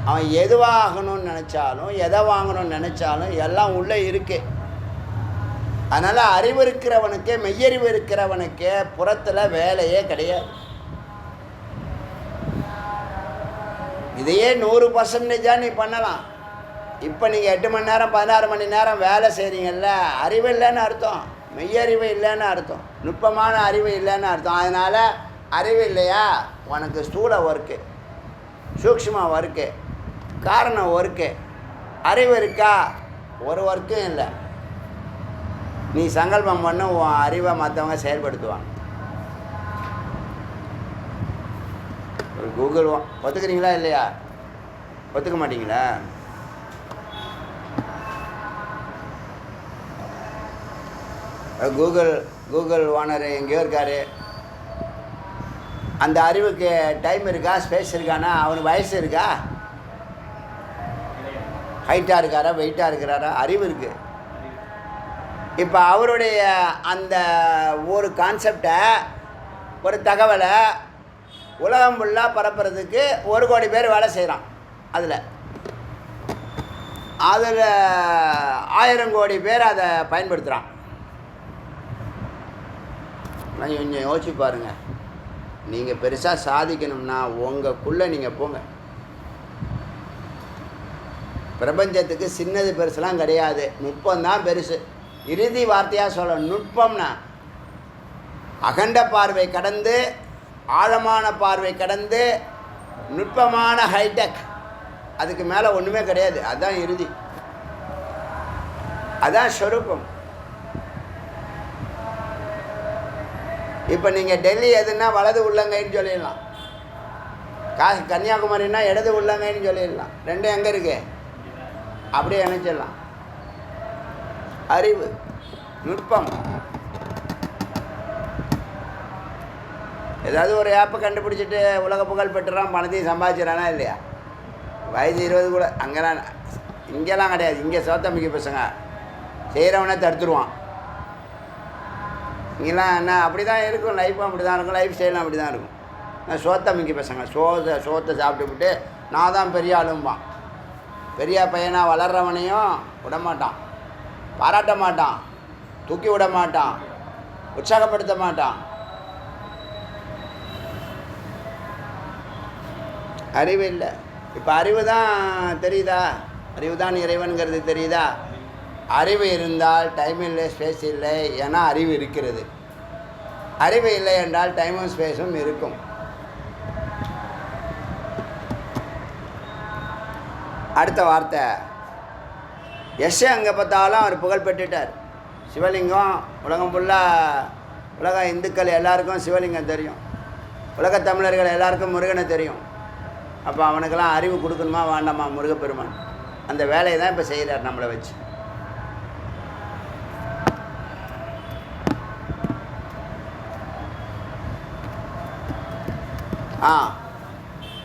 அவன் எது வாங்கணும்னு நினச்சாலும், எதை வாங்கணும்னு நினச்சாலும் எல்லாம் உள்ளே இருக்கு. அதனால் அறிவு இருக்கிறவனுக்கு, மெய்யறிவு இருக்கிறவனுக்கு புறத்தில் வேலையே கிடையாது. இதையே 100% நீ பண்ணலாம். இப்போ நீங்கள் 8 மணி நேரம் 16 மணி நேரம் வேலை செய்கிறீங்கல்ல, அறிவு இல்லைன்னு அர்த்தம், மெய்யறிவு இல்லைன்னு அர்த்தம், நுட்பமான அறிவு இல்லைன்னு அர்த்தம். அதனால் அறிவு இல்லையா, உனக்கு ஸ்தூல ஒர்க்கு, சூக்ஷ்ம ஒர்க்கு, காரணம் ஒர்க்கு. அறிவு இருக்கா, ஒரு ஒர்க்கும் இல்லை. நீ சங்கல்பம் பண்ண உன் அறிவை மற்றவங்க செயல்படுத்துவாங்க. ஒரு கூகுள் ஒத்துக்கிறீங்களா இல்லையா? ஒத்துக்க மாட்டீங்களா? கூகுள் ஓனர் எங்கேயோ இருக்கார். அந்த அறிவுக்கு டைம் இருக்கா, ஸ்பேஸ் இருக்கானா? அவனுக்கு வயசு இருக்கா? ஹைட்டாக இருக்காரா, வெயிட்டாக இருக்கிறாரா? அறிவு இருக்குது. இப்போ அவருடைய அந்த ஒரு கான்செப்டை, ஒரு தகவலை உலகம் ஃபுல்லாக பரப்புறதுக்கு 1 கோடி பேர் வேலை செய்கிறான். அதில் 1000 கோடி பேர் அதை பயன்படுத்துகிறான். கொஞ்சம் யோசிச்சு பாருங்கள். நீங்கள் பெருசாக சாதிக்கணும்னா உங்களுக்குள்ளே நீங்கள் போங்க. பிரபஞ்சத்துக்கு சின்னது பெருசுலாம் கிடையாது, நுட்பம்தான் பெருசு. இறுதி வார்த்தையாக சொல்ல, நுட்பம்னா அகண்ட பார்வை கடந்து, ஆழமான பார்வை கடந்து, நுட்பமான ஹைடெக், அதுக்கு மேலே ஒன்றுமே கிடையாது. அதுதான் இறுதி, அதுதான் ஸ்வரூபம். இப்போ நீங்கள் டெல்லி எதுன்னா வலது உள்ளங்கைன்னு சொல்லிடலாம், கன்னியாகுமரின்னா இடது உள்ளங்கைன்னு சொல்லிடலாம். ரெண்டும் எங்கே இருக்கு? அப்படியே நினச்சிடலாம். அறிவு, நுட்பம். ஏதாவது ஒரு ஆப்பை கண்டுபிடிச்சிட்டு உலக புகழ் பெற்றுறான், பணத்தையும் சம்பாதிச்சிடறானா இல்லையா? வயது 20 கூட அங்கெல்லாம், இங்கெல்லாம் கிடையாது. இங்கே சோத்தமிக்க பசங்க செய்கிறவனே தடுத்துருவான். இங்கெல்லாம் என்ன அப்படி தான் இருக்கும், லைஃப்பும் அப்படி தான் இருக்கும், லைஃப் ஸ்டைலும் அப்படி தான் இருக்கும். சோத்தமிக்க பசங்க சோத்தை சாப்பிட்டுவிட்டு நான் தான் பெரிய ஆளும்பான். பெரிய பையனாக வளர்கிறவனையும் விடமாட்டான், பாராட்ட மாட்டான், தூக்கி விட மாட்டான், உற்சாகப்படுத்த மாட்டான். அறிவு இல்லை. இப்போ அறிவு தான் தெரியுதா? அறிவு தான் இறைவன்கிறது தெரியுதா? அறிவு இருந்தால் டைம் இல்லை, ஸ்பேஸ் இல்லை. ஏன்னா அறிவு இருக்கிறது. அறிவு இல்லை என்றால் டைமும் ஸ்பேஸும் இருக்கும். அடுத்த வார்த்தை, எஸ் அங்கே பார்த்தாலும் அவர் புகழ் பெற்றுட்டார். சிவலிங்கம் உலகம் ஃபுல்லாக, உலக இந்துக்கள் எல்லாருக்கும் சிவலிங்கம் தெரியும், உலக தமிழர்கள் எல்லாருக்கும் முருகனை தெரியும். அப்போ அவனுக்கெல்லாம் அறிவு கொடுக்கணுமா வேண்டாமா முருகப்பெருமான்? அந்த வேலையை தான் இப்போ செய்கிறார் நம்மளை வச்சு.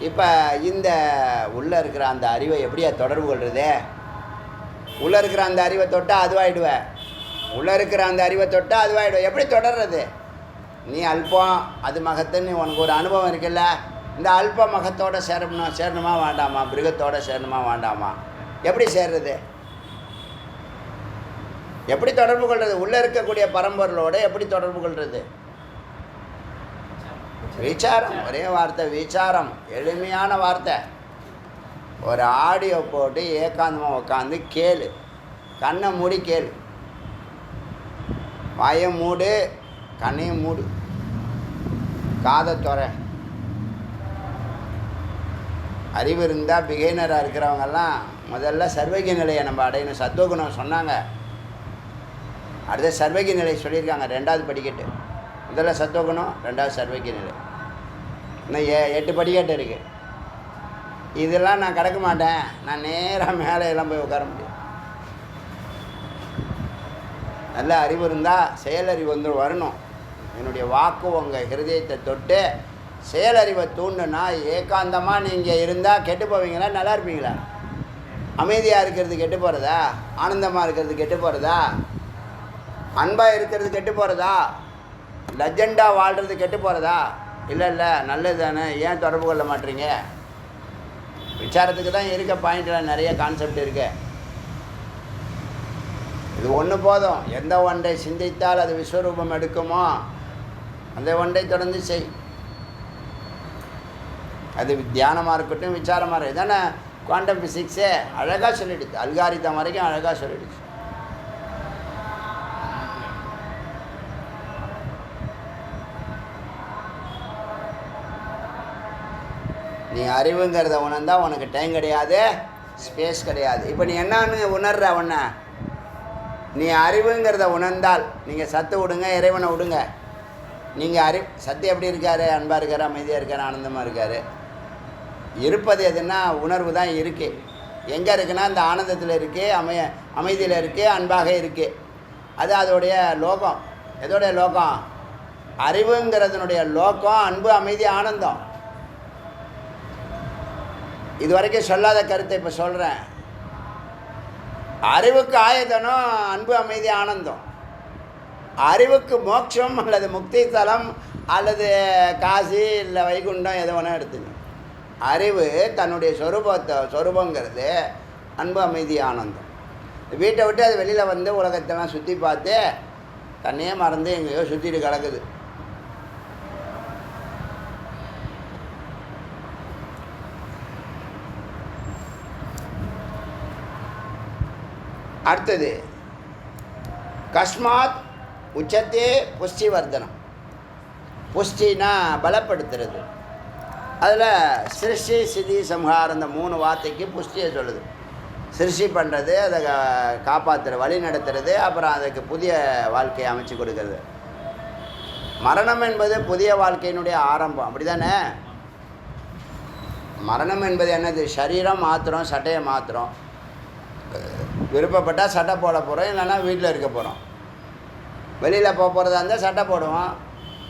இப்போ இந்த உள்ளே இருக்கிற அந்த அறிவை எப்படியா தொடர்பு கொள்வது? உள்ளே இருக்கிற அந்த அறிவை தொட்டால் அதுவாகிடுவேன், உள்ளே இருக்கிற அந்த அறிவை தொட்டால் அதுவாகிடுவேன். எப்படி தொடர்றது? நீ அல்பம் அது மகத்துன்னு உனக்கு ஒரு அனுபவம் இருக்குல்ல, இந்த அல்ப மகத்தோடு சேரணுமா வேண்டாமா? மிருகத்தோடு சேரணுமா வேண்டாமா? எப்படி சேர்றது? எப்படி தொடர்பு கொள்வது? உள்ளே இருக்கக்கூடிய பரம்பொருளோடு எப்படி தொடர்பு கொள்வது? விசாரம். ஒரே வார்த்தை விசாரம், எளிமையான வார்த்தை. ஒரு ஆடியோ போட்டு ஏகாந்தமாக உட்காந்து கேளு, கண்ணை மூடி கேளு, வாயை மூடு, கண்ணையும் மூடு, காதை துறை. அறிவு இருந்தால் பிகைனராக இருக்கிறவங்கெல்லாம் முதல்ல சர்வகி நிலையை நம்ம அடையணும். சத்துவகுணம் சொன்னாங்க, அடுத்த சர்வகி நிலை சொல்லியிருக்காங்க. 2வது படிக்கட்டு. முதல்ல சத்துவகுணம், 2வது சர்வகி நிலை. இன்னும் 8 படிக்கட்டு இருக்குது. இதெல்லாம் நான் கடக்க மாட்டேன், நான் நேராக மேலே எல்லாம் போய் உட்கார முடியும். நல்ல அறிவு இருந்தால் செயலறிவு வந்து வரணும். என்னுடைய வாக்கு உங்கள் ஹிருதயத்தை தொட்டு செயலறிவை தூண்டுனா ஏகாந்தமாக நீங்கள் இருந்தால் கெட்டு போவீங்களா, நல்லா இருப்பீங்களா? அமைதியாக இருக்கிறது கெட்டு போகிறதா? ஆனந்தமாக இருக்கிறது கெட்டு போகிறதா? அன்பாக இருக்கிறது கெட்டு போகிறதா? லெஜெண்டாக வாழ்கிறது கெட்டு போகிறதா? இல்லை இல்லை, நல்லது தானே, ஏன் தொடர்பு கொள்ள மாட்டீங்க? விசாரத்துக்கு தான் இருக்க பாயிண்டில் நிறைய கான்செப்ட் இருக்கு. இது ஒன்று போதும். எந்த ஒன்றை சிந்தித்தால் அது விஸ்வரூபம் எடுக்குமோ அந்த ஒன்றை தொடர்ந்து செய். அது தியானமாக இருக்கட்டும், விசாரமாக இருக்கட்டும். இதானே குவாண்டம் ஃபிசிக்ஸே அழகாக சொல்லிடுச்சு, அல்காரிதம் வரைக்கும் அழகாக சொல்லிடுச்சு. நீ அறிவுங்கிறத உணர்ந்தால் உனக்கு டைம் கிடையாது, ஸ்பேஸ் கிடையாது. இப்போ நீ என்னன்னு உணர்ற ஒன்றை, நீ அறிவுங்கிறத உணர்ந்தால் நீங்கள் சத்து விடுங்க, இறைவனை விடுங்க. நீங்கள் சத்து எப்படி இருக்கார்? அன்பாக இருக்கார், அமைதியாக இருக்கார், ஆனந்தமாக இருக்கார். இருப்பது எதுன்னா உணர்வு தான் இருக்குது. எங்கே இருக்குன்னா இந்த ஆனந்தத்தில் இருக்குது, அமைதியில் இருக்குது, அன்பாக இருக்குது. அது அதோடைய லோகம். எதோடைய லோகம்? அறிவுங்கிறதுனுடைய லோகம் அன்பு, அமைதி, ஆனந்தம். இது வரைக்கும் சொல்லாத கருத்தை இப்போ சொல்கிறேன். அறிவுக்கு ஆயதனம் அன்பு, அமைதி, ஆனந்தம். அறிவுக்கு மோட்சம் அல்லது முக்தி தலம் அல்லது காசி இல்லை வைகுண்டம் எது வேணால் எடுத்துங்க. அறிவு தன்னுடைய சொரூபங்கிறது அன்பு, அமைதி, ஆனந்தம். வீட்டை விட்டு அது வெளியில் வந்து உலகத்தெல்லாம் சுற்றி பார்த்து தன்னையே மறந்து எங்கேயோ சுற்றிட்டு கிடக்குது. அடுத்தது கஸ்மாத் உச்சத்தே புஷ்டி வர்தனம். புஷ்டினா பலப்படுத்துறது. அதில் சிருஷ்டி, சிதி, சம்ஹாரம் இந்த 3 வார்த்தைக்கு புஷ்டியை சொல்லுது. சிருஷ்டி பண்ணுறது, அதை காப்பாற்றுறது, வழி நடத்துறது, அப்புறம் அதுக்கு புதிய வாழ்க்கையை அமைச்சு கொடுக்கறது. மரணம் என்பது புதிய வாழ்க்கையினுடைய ஆரம்பம், அப்படி தானே? மரணம் என்பது என்னது? சரீரம் மாத்திரம், சட்டையை மாத்திரம். விருப்பப்பட்டால் சட்டை போட போகிறோம், இல்லைன்னா வீட்டில் இருக்க போகிறோம். வெளியில் போக போகிறதா இருந்தால் சட்டை போடுவோம்,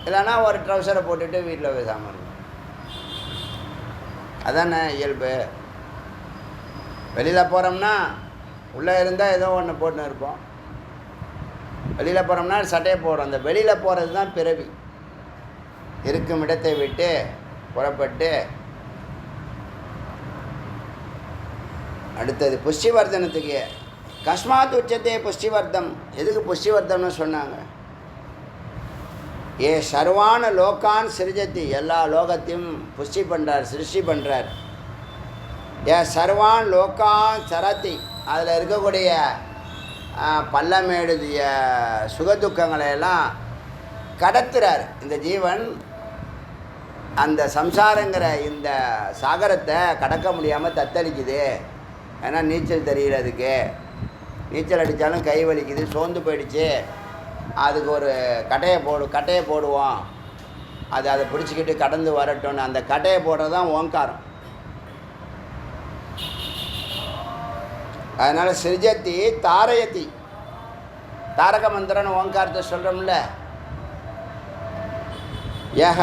இல்லைன்னா ஒரு ட்ரௌசரை போட்டுட்டு வீட்டில் பேசாமல் இருக்கும். அதானே இயல்பு. வெளியில் போகிறோம்னா உள்ளே இருந்தால் ஏதோ ஒன்று போட்டுன்னு இருப்போம், வெளியில் போகிறோம்னா சட்டையை போடுறோம். அந்த வெளியில் போகிறது தான் பிறவி. இருக்கும் இடத்தை விட்டு புறப்பட்டு அடுத்தது புஷ்டிவர்தனத்துக்கு கஸ்மாத் உச்சத்தே புஷ்டிவர்த்தம். எதுக்கு புஷ்டிவர்த்தம்னு சொன்னாங்க? ஏ சர்வான லோகான் சிருஜத்தி, எல்லா லோகத்தையும் புஷ்டி பண்ணுறார், சிருஷ்டி பண்ணுறார். ஏ சர்வான் லோகான் சரத்தி, அதில் இருக்கக்கூடிய பள்ளமேடு சுகதுக்கங்களை எல்லாம் கடத்துறார். இந்த ஜீவன் அந்த சம்சாரங்கிற இந்த சாகரத்தை கடக்க முடியாமல் தத்தளிக்குது. ஏன்னா நீச்சல் தெரியல அதுக்கு. நீச்சல் அடித்தாலும் கை வலிக்குது, சோர்ந்து போயிடுச்சு, அதுக்கு ஒரு கட்டையை போடுவோம், அதை பிடிச்சிக்கிட்டு கடந்து வரட்டும்னு அந்த கட்டையை போடுறது தான் ஓங்காரம். அதனால் சிருஜத்தி தாரயத்தி, தாரக மந்திரன்னு ஓங்காரத்தை சொல்கிறோம்ல. யஹ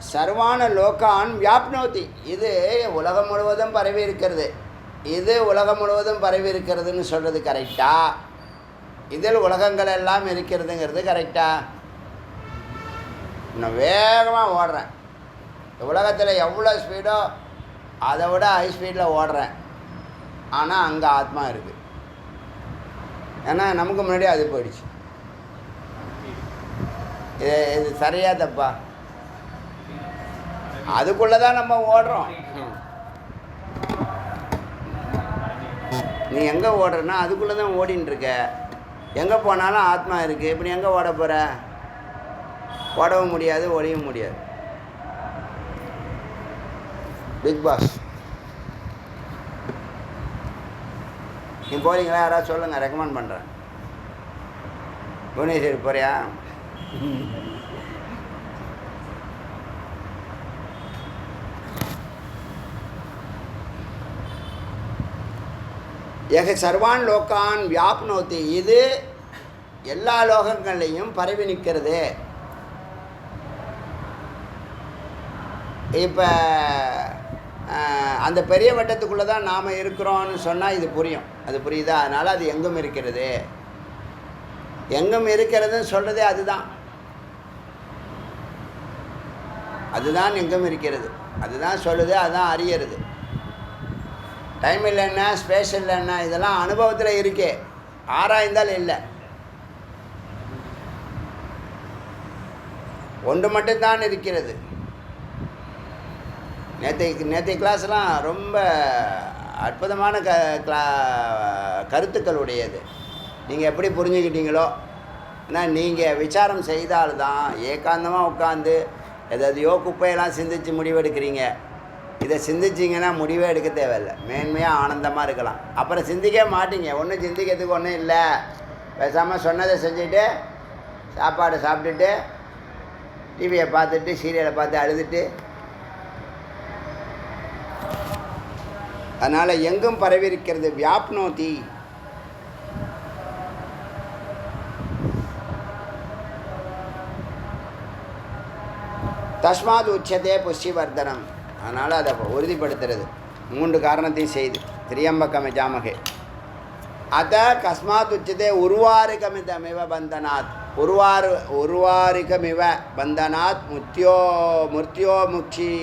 சர்வான லோகான் வியாப்னோதி, இது உலகம் முழுவதும் பரவி இருக்கிறது. இது உலகம் முழுவதும் பரவி இருக்கிறதுன்னு சொல்கிறது கரெக்டா? இதில் உலகங்கள் எல்லாம் இருக்கிறதுங்கிறது கரெக்டா? நான் வேகமாக ஓடுறேன், உலகத்தில் எவ்வளோ ஸ்பீடோ அதை விட ஹை ஸ்பீடில் ஓடுறேன், ஆனால் அங்கே ஆத்மா இருக்குது. ஏன்னா நமக்கு முன்னாடி அது போயிடுச்சு. இது சரியா தப்பா? அதுக்குள்ளே தான் நம்ம ஓடுறோம். நீ எங்கே ஓடுறன்னா அதுக்குள்ளே தான் ஓடின்னு இருக்க. எங்கே போனாலும் ஆத்மா இருக்குது. இப்படி எங்கே ஓட போகிற? ஓடவும் முடியாது, ஓடவும் முடியாது. பிக் பாஸ் நீ போகிறீங்களா? யாராவது சொல்லுங்கள், ரெக்கமெண்ட் பண்ணுறேன். புவனேஸ்வரி போறியா? ஏக சர்வான் லோகான் வியாப்னோத்தி, இது எல்லா லோகங்களையும் பரவி நிற்கிறது. இப்போ அந்த பெரிய வட்டத்துக்குள்ளே தான் நாம் இருக்கிறோன்னு சொன்னால் இது புரியும். அது புரியுதா? அதனால் அது எங்கும் இருக்கிறது. எங்கும் இருக்கிறதுன்னு சொல்கிறதே அதுதான். அதுதான் எங்கும் இருக்கிறது, அதுதான் சொல்லுது, அதுதான் அறியறது. டைம் இல்லைன்னா, ஸ்பேஸ் இல்லைன்னா, இதெல்லாம் அனுபவத்தில் இருக்கே, ஆராய்ந்தால் இல்லை. ஒன்று மட்டும்தான் இருக்கிறது. நேற்றைய கிளாஸ்லாம் ரொம்ப அற்புதமான கருத்துக்கள் உடையது. நீங்கள் எப்படி புரிஞ்சுக்கிட்டீங்களோ, ஆனால் நீங்கள் விசாரம் செய்தால்தான், ஏகாந்தமாக உட்காந்து எதையோ குப்பையெல்லாம் சிந்திச்சு முடிவெடுக்கிறீங்க. இதை சிந்திச்சிங்கன்னா முடிவே எடுக்க தேவையில்லை, மேன்மையாக ஆனந்தமாக இருக்கலாம். அப்புறம் சிந்திக்க மாட்டீங்க, ஒன்றும் சிந்திக்கிறதுக்கு ஒன்றும் இல்லை. பேசாமல் சொன்னதை செஞ்சுட்டு சாப்பாடு சாப்பிட்டுட்டு டிவியை பார்த்துட்டு சீரியலை பார்த்து அழுதுட்டு. அதனால் எங்கும் பரவி இருக்கிறது. வியாப்னோதி, தஸ்மாத் உச்சதே புஷ்டிவர்தனம். அதனால் அதை உறுதிப்படுத்துறது 3 காரணத்தையும் செய்து. திரியம்பகமே ஜாமகே அத கஸ்மாத் உச்சதே உருவாரிகமிதமிவ பந்தனாத், உருவாரிகமிவ பந்தனாத் முர்த்தியோமுக்ஷி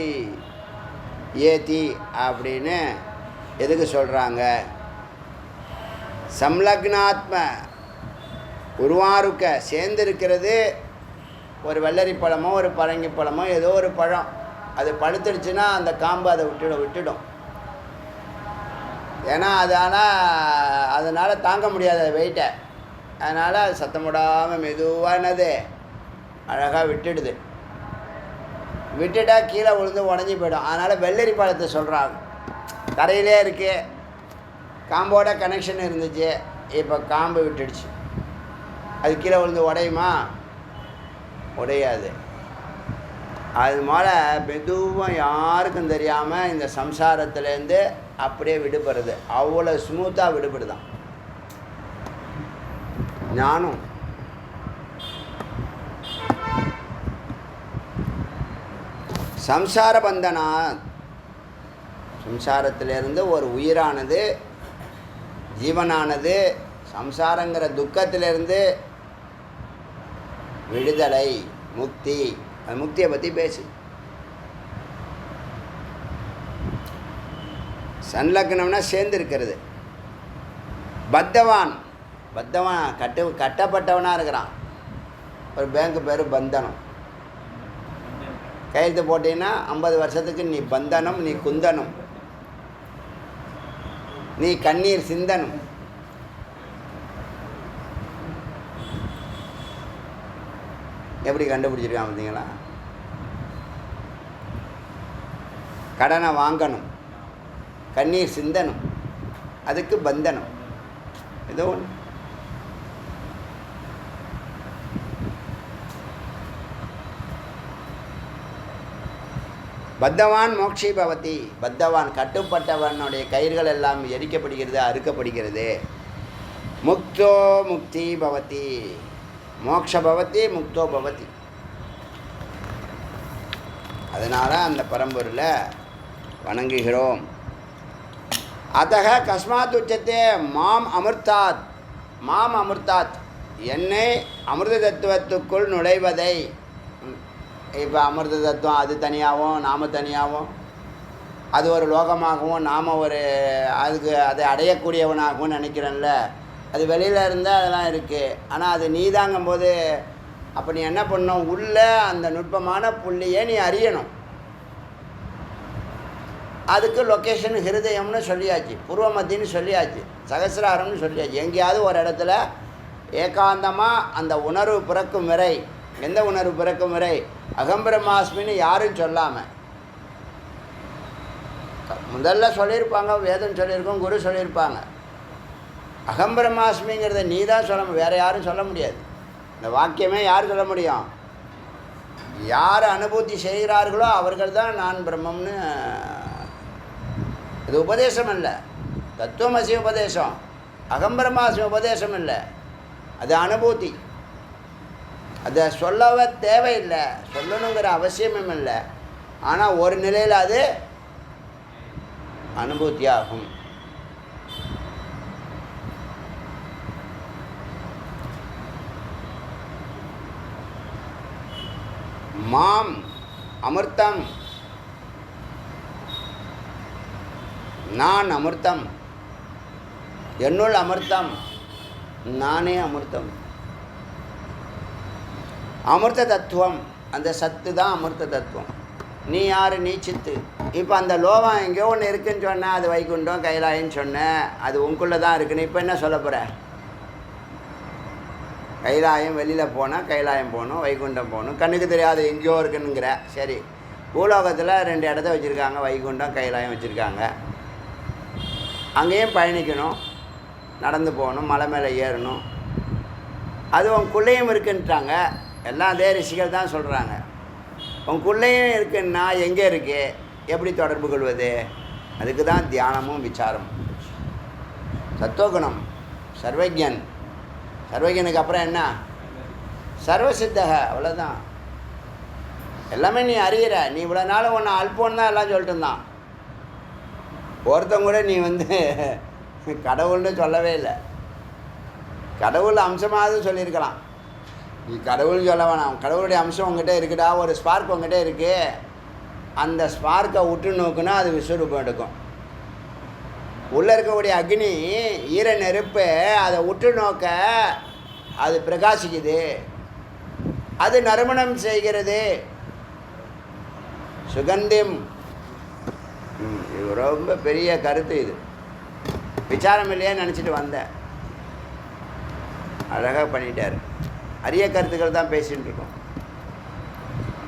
ஏதி அப்படின்னு எதுக்கு சொல்கிறாங்க? சம்லக்னாத்ம உருவாருக்க சேர்ந்துருக்கிறது. ஒரு வெள்ளரி பழமோ ஒரு பரங்கி பழமோ ஏதோ ஒரு பழம், அது பழுத்துடுச்சுன்னா அந்த காம்பு அதை விட்டுடும். ஏன்னா அதனால் தாங்க முடியாத வெயிட்டை, அதனால் அது சத்தம் விடாமல் மெதுவானது அழகாக விட்டுடுது. விட்டுட்டா கீழே விழுந்து உடஞ்சி போயிடும். அதனால் வெள்ளரி பழத்தை சொல்கிறாங்க. தரையிலே இருக்கு, காம்போட கனெக்ஷன் இருந்துச்சு, இப்போ காம்பு விட்டுடுச்சு, அது கீழே விழுந்து உடையுமா? உடையாது. அது போல் மெதுவாக யாருக்கும் தெரியாமல் இந்த சம்சாரத்துலேருந்து அப்படியே விடுபடுறது. அவ்வளோ ஸ்மூத்தாக விடுபடுதான் ஞானம். சம்சார பந்தனா, சம்சாரத்திலிருந்து ஒரு உயிரானது, ஜீவனானது சம்சாரங்கிற துக்கத்திலிருந்து விடுதலை, முக்தி. அது முக்தியை பற்றி பேசு. சன்லக்னம்னா சேர்ந்து இருக்கிறது. பத்தவான் கட்டப்பட்டவனாக இருக்கிறான். ஒரு பேங்க் பேர் பந்தனம். கையெழுத்து போட்டீங்கன்னா 50 வருஷத்துக்கு நீ பந்தனம், நீ குந்தனம், நீ கண்ணீர் சிந்தனம். எப்படி கண்டுபிடிச்சிருக்கான் பார்த்தீங்களா? கடனை வாங்கணும், கண்ணீர் சிந்தனம். அதுக்கு பந்தனம். ஏதோ ஒன்று. பத்தவான் மோக்ஷி பவதி. பத்தவான் கட்டுப்பட்டவனுடைய கயிறுகள் எல்லாம் எரிக்கப்படுகிறது, அறுக்கப்படுகிறது. முக்தோ முக்தி பவதி. மோக்ஷ பவதி முக்தோ பவதி. அதனால் அந்த பரம்பொருளை வணங்குகிறோம். அத்தக கஸ்மாத் உச்சத்தே மாம் அமிர்தாத். மாம் அமிர்தாத், என்னை அமிர்த தத்துவத்துக்குள் நுழைவதை. இப்போ அமிர்த தத்துவம் அது தனியாகவும் நாம் தனியாகவும், அது ஒரு லோகமாகவும் நாம் ஒரு அதுக்கு அதை அடையக்கூடியவனாகவும் நினைக்கிறேன்ல. அது வெளியில் இருந்தால் அதெல்லாம் இருக்குது. ஆனால் அது நீதாங்கும்போது அப்போ நீ என்ன பண்ணணும்? உள்ள அந்த நுட்பமான புள்ளியை நீ அறியணும். அதுக்கு லொக்கேஷன் ஹிருதயம்னு சொல்லியாச்சு, பூர்வமத்தின்னு சொல்லியாச்சு, சகசிராரம்னு சொல்லியாச்சு. எங்கேயாவது ஒரு இடத்துல ஏகாந்தமாக அந்த உணர்வு பிறக்கும் வரை. எந்த உணர்வு பிறக்கும் வரை? அகம்பிரமாஸ்மின்னு யாரும் சொல்லாமல். முதல்ல சொல்லியிருப்பாங்க, வேதம் சொல்லியிருக்கோம், குரு சொல்லியிருப்பாங்க. அகம்பிரமாஸ்மிங்கிறத நீ தான் சொல்ல, வேறு யாரும் சொல்ல முடியாது. இந்த வாக்கியமே யார் சொல்ல முடியும்? யார் அனுபூதி செய்கிறார்களோ அவர்கள் தான் நான் பிரம்மம்னு. இது உபதேசம் இல்லை, தத்துவமசி உபதேசம். அகம்பிரமாஸ்மி உபதேசம் இல்லை, அது அனுபூதி. அதை சொல்லவே தேவையில்லை, சொல்லணுங்கிற அவசியமும் இல்லை. ஆனால் ஒரு நிலையில் அது அனுபூதியாகும். மாம் அமிர்தம், நான் அமிர்தம், என்னுள் அமிர்தம், நானே அமிர்தம். அமிர்த தத்துவம், அந்த சத்து தான் அமிர்த தத்துவம். நீ யார்? நீ சித்து. இப்போ அந்த லோகம் எங்கேயோ ஒன்று இருக்குன்னு சொன்னேன், அது வைகுண்டம் கைலாயன்னு சொன்னேன், அது உங்களுக்குள்ளே தான் இருக்குன்னு. இப்போ என்ன சொல்ல போகிற? கைலாயம் வெளியில் போனால் கைலாயம் போகணும், வைகுண்டம் போகணும், கண்ணுக்கு தெரியாது எங்கேயோ இருக்குன்னுங்கிற. சரி, பூலோகத்தில் 2 இடத்த வச்சுருக்காங்க, வைகுண்டம் கைலாயம் வச்சுருக்காங்க. அங்கேயும் பயணிக்கணும், நடந்து போகணும், மலை மேலே ஏறணும். அது உங்களுக்குள்ளேயும் இருக்குன்ட்டாங்க. எல்லாம் அதே ரிஷிகள் தான் சொல்கிறாங்க. உங்களுக்குள்ளேயும் இருக்குன்னா எங்கே இருக்கு? எப்படி தொடர்பு கொள்வது? அதுக்கு தான் தியானமும் விசாரமும். சத்துவகுணம், சர்வஜன். சர்வஜனுக்கு அப்புறம் என்ன? சர்வசித்தக. அவ்வளோதான். எல்லாமே நீ அறிகிற. நீ இவ்வளோ நாள் ஒன்று அல்போன்னு தான் எல்லாம் சொல்லிட்டு இருந்தான். ஒருத்தங்க கூட நீ கடவுள்னு சொல்லவே இல்லை. கடவுள் அம்சமாவது சொல்லியிருக்கலாம். நீ கடவுள்னு சொல்ல வேணாம். கடவுளுடைய அம்சம் உங்ககிட்ட இருக்குடா, ஒரு ஸ்பார்க் உங்ககிட்ட இருக்குது. அந்த ஸ்பார்க்கை உற்று நோக்குனா அது விஸ்வரூபம் எடுக்கும். உள்ளே இருக்கக்கூடிய அக்னி, ஈர நெருப்பு, அதை உற்று நோக்க அது பிரகாசிக்குது, அது நறுமணம் செய்கிறது. சுகந்திம். இது ரொம்ப பெரிய கருத்து. இது விசாரம் இல்லையே நினச்சிட்டு வந்தேன். அழகாக பண்ணிட்டார். அரிய கருத்துக்கள் தான் பேசிகிட்டு இருக்கோம்.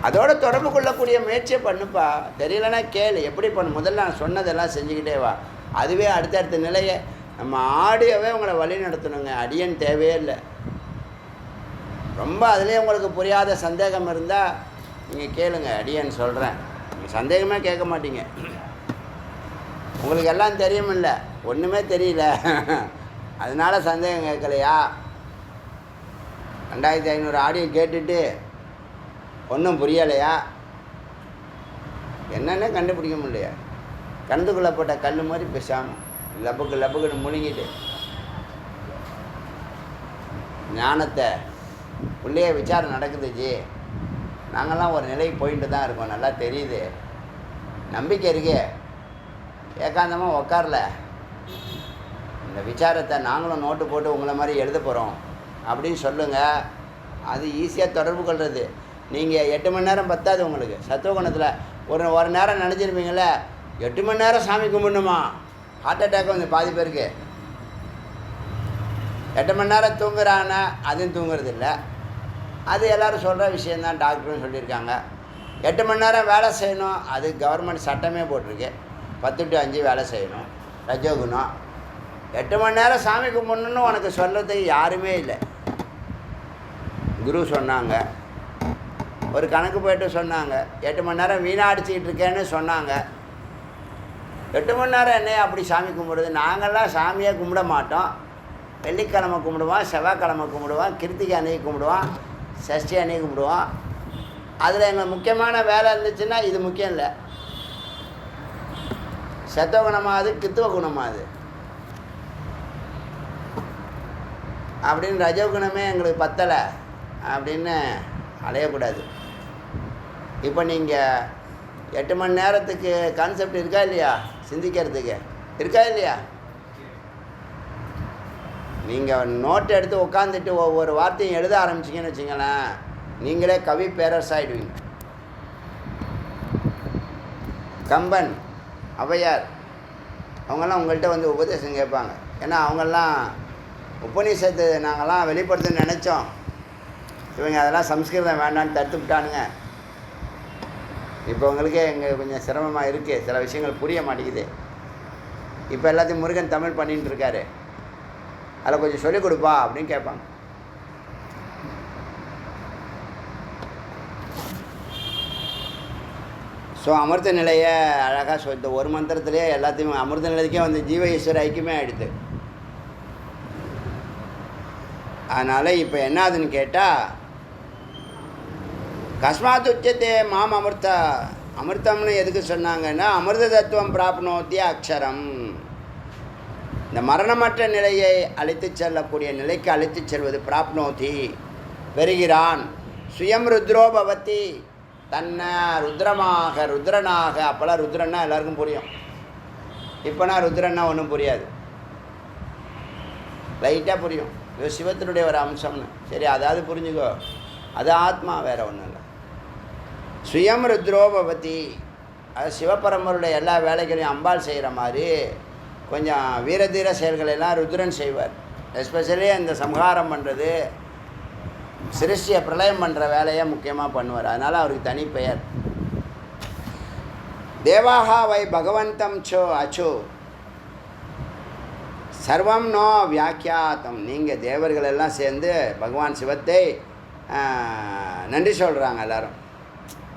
அதோட தொடர்பு கொள்ளக்கூடிய முயற்சியை பண்ணுப்பா. தெரியலன்னா கேளு, எப்படி பண்ணு. முதல்ல நான் சொன்னதெல்லாம் செஞ்சுக்கிட்டே வா. அதுவே அடுத்தடுத்த நிலையை நம்ம ஆடியோவே உங்களை வழி நடத்தணுங்க. அடியன் தேவையே இல்லை. ரொம்ப அதுலேயே உங்களுக்கு புரியாத சந்தேகம் இருந்தால் நீங்கள் கேளுங்க, அடியன் சொல்கிறேன். நீங்கள் சந்தேகமே கேட்க மாட்டீங்க. உங்களுக்கு எல்லாம் தெரியுமில்ல, ஒன்றுமே தெரியல, அதனால் சந்தேகம் கேட்கலையா? 2500 ஆடியோ கேட்டுட்டு ஒன்றும் புரியலையா? என்னென்ன கண்டுபிடிக்க முடியலையா? கண்டுக்குள்ளே போட்ட கல் மாதிரி பேசாமல் லப்புக்குன்னு முழுங்கிட்டு ஞானத்தை உள்ளே விசாரம் நடக்குது ஜி. நாங்கள்லாம் ஒரு நிலைக்கு போயிட்டு தான் இருக்கோம், நல்லா தெரியுது, நம்பிக்கை இருக்கே. ஏகாந்தமாக உக்காரல, இந்த விசாரத்தை நாங்களும் நோட்டு போட்டு உங்களை மாதிரி எழுத போகிறோம் அப்படின்னு சொல்லுங்கள். அது ஈஸியாக தொடர்பு கொள்வது. நீங்கள் 8 மணி நேரம் பத்தாது உங்களுக்கு. சத்துவகுணத்தில் ஒரு நேரம் நினச்சிருப்பீங்கள, 8 மணி நேரம் சாமி கும்பிடணுமா? ஹார்ட் அட்டாக் வந்து பாதி பேருக்கு. 8 மணி நேரம் தூங்குறான்னா அதுவும் தூங்குறது இல்லை. அது எல்லோரும் சொல்கிற விஷயந்தான், டாக்டரும் சொல்லியிருக்காங்க. 8 மணி நேரம் வேலை செய்யணும், அது கவர்மெண்ட் சட்டமே போட்டிருக்கு. 10 to 5 வேலை செய்யணும், ரஜோகுணம். 8 மணி நேரம் சாமி கும்பிடணுன்னு உனக்கு சொல்கிறதுக்கு யாருமே இல்லை. குரு சொன்னாங்க, ஒரு கணக்கு போய்ட்டு சொன்னாங்க, 8 மணி நேரம் வீணாடிச்சிக்கிட்டு இருக்கேன்னு சொன்னாங்க. 8 மணி நேரம் என்னையா அப்படி சாமி கும்பிடுறது? நாங்கள்லாம் சாமியே கும்பிட மாட்டோம். வெள்ளிக்கிழமை கும்பிடுவோம், செவ்வாய்க்கிழமை கும்பிடுவோம், கிருத்திகை அன்னைக்கு கும்பிடுவோம், சஷ்டி அன்னைக்கு கும்பிடுவோம். அதில் எங்களுக்கு முக்கியமான வேலை இருந்துச்சுன்னா இது முக்கியம் இல்லை. சத்துவ குணமாகுது, கித்துவ குணமாகுது அப்படின்னு ரஜோகுணமே எங்களுக்கு பத்தலை அப்படின்னு அலையக்கூடாது. இப்போ நீங்கள் 8 மணி நேரத்துக்கு கான்செப்ட் இருக்கா இல்லையா? சிந்திக்கிறதுக்கு இருக்கா இல்லையா? நீங்கள் நோட் எடுத்து உட்காந்துட்டு ஒவ்வொரு வார்த்தையும் எழுத ஆரம்பிச்சிங்கன்னு வச்சிங்களேன், நீங்களே கவி பேரரசாயிடுவீங்க. கம்பன், ஔவையார் அவங்கெல்லாம் உங்கள்கிட்ட வந்து உபதேசம் கேட்பாங்க. ஏன்னா அவங்கெல்லாம் உபநிஷத்து நாங்கள்லாம் வெளிப்படுத்துன்னு நினச்சோம், இவங்க அதெல்லாம் சம்ஸ்கிருதம் வேண்டான்னு தடுத்து விட்டானுங்க. இப்போ உங்களுக்கே எங்கள் கொஞ்சம் சிரமமாக இருக்குது, சில விஷயங்கள் புரிய மாட்டேங்குது. இப்போ எல்லாத்தையும் முருகன் தமிழ் பண்ணிகிட்டு இருக்காரு, அதில் கொஞ்சம் சொல்லிக் கொடுப்பா அப்படின்னு கேட்பாங்க. ஸோ அமிர்த நிலையை அழகாக இந்த ஒரு மந்திரத்திலே எல்லாத்தையுமே அமிர்த நிலைக்கே வந்து ஜீவ ஈஸ்வர ஐக்கியமே ஆகிடுது. அதனால் இப்போ என்ன ஆகுதுன்னு கேட்டால், கஸ்மாத் உச்சத்தே மாம் அமிர்தம்னு எதுக்கு சொன்னாங்கன்னா, அமிர்த தத்துவம் பிராப்னோத்திய அக்ஷரம். இந்த மரணமற்ற நிலையை அழைத்து செல்லக்கூடிய நிலைக்கு அழைத்து செல்வது பிராப்னோதி, பெறுகிறான். சுயம் ருத்ரோ பவதி, தன்னை ருத்ரனாக. அப்போல்லாம் ருத்ரன்னா எல்லாருக்கும் புரியும், இப்போனா ருத்ரன்னா ஒன்றும் புரியாது, லைட்டாக புரியும். இது சிவத்தினுடைய ஒரு அம்சம்னு. சரி, அதாவது புரிஞ்சுக்கோ, அது ஆத்மா, வேறு ஒன்றும் இல்லை. சுயம் ருத்ரோ பவதி, அது சிவபரம்பருடைய எல்லா வேலைகளையும் அம்பாள் செய்கிற மாதிரி கொஞ்சம் வீரதீர செயல்களெல்லாம் ருத்ரன் செய்வார். எஸ்பெஷலி அந்த சம்ஹாரம் பண்ணுறது, சிருஷ்டியை பிரளயம் பண்ணுற வேலையை முக்கியமாக பண்ணுவார். அதனால் அவருக்கு தனி பெயர். தேவாஹா வை பகவந்தம் சோ அச்சோ சர்வம் நோ வியாக்கியாத்தம். நீங்கள் தேவர்கள் எல்லாம் சேர்ந்து பகவான் சிவத்தை நன்றி சொல்கிறாங்க எல்லோரும்.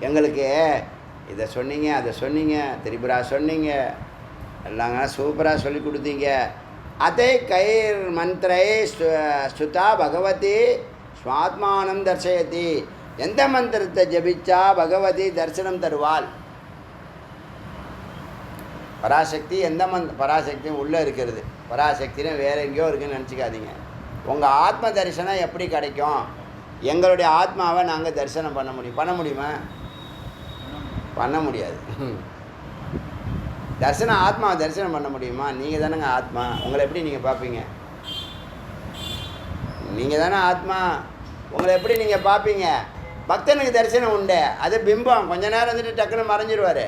எங்களுக்கு இதை சொன்னீங்க, அதை சொன்னீங்க, திரிபுரா சொன்னீங்க, எல்லாங்க சூப்பராக சொல்லி கொடுத்தீங்க. அதை கைர் மந்திரை ஸ்துதா பகவதி ஸ்வாத்மானம் தர்சயதி. எந்த மந்திரத்தை ஜபிச்சா பகவதி தரிசனம் தருவாள்? பராசக்தி எந்த பராசக்தியும் உள்ளே இருக்கிறது. பராசக்தின்னு வேறு எங்கேயோ இருக்குதுன்னு நினச்சிக்காதீங்க. உங்கள் ஆத்ம தரிசனம் எப்படி கிடைக்கும்? எங்களுடைய ஆத்மாவை நாங்கள் தரிசனம் பண்ண முடியுமா? பண்ண முடியாது. ஆத்மாவை தரிசனம் பண்ண முடியுமா? நீங்கள் தானேங்க ஆத்மா, உங்களை எப்படி நீங்கள் பார்ப்பீங்க? நீங்கள் தானே ஆத்மா, உங்களை எப்படி நீங்கள் பார்ப்பீங்க? பக்தனுக்கு தரிசனம் உண்டு, அது பிம்பம். கொஞ்ச நேரம் வந்துட்டு டக்குன்னு மறைஞ்சிடுவார்.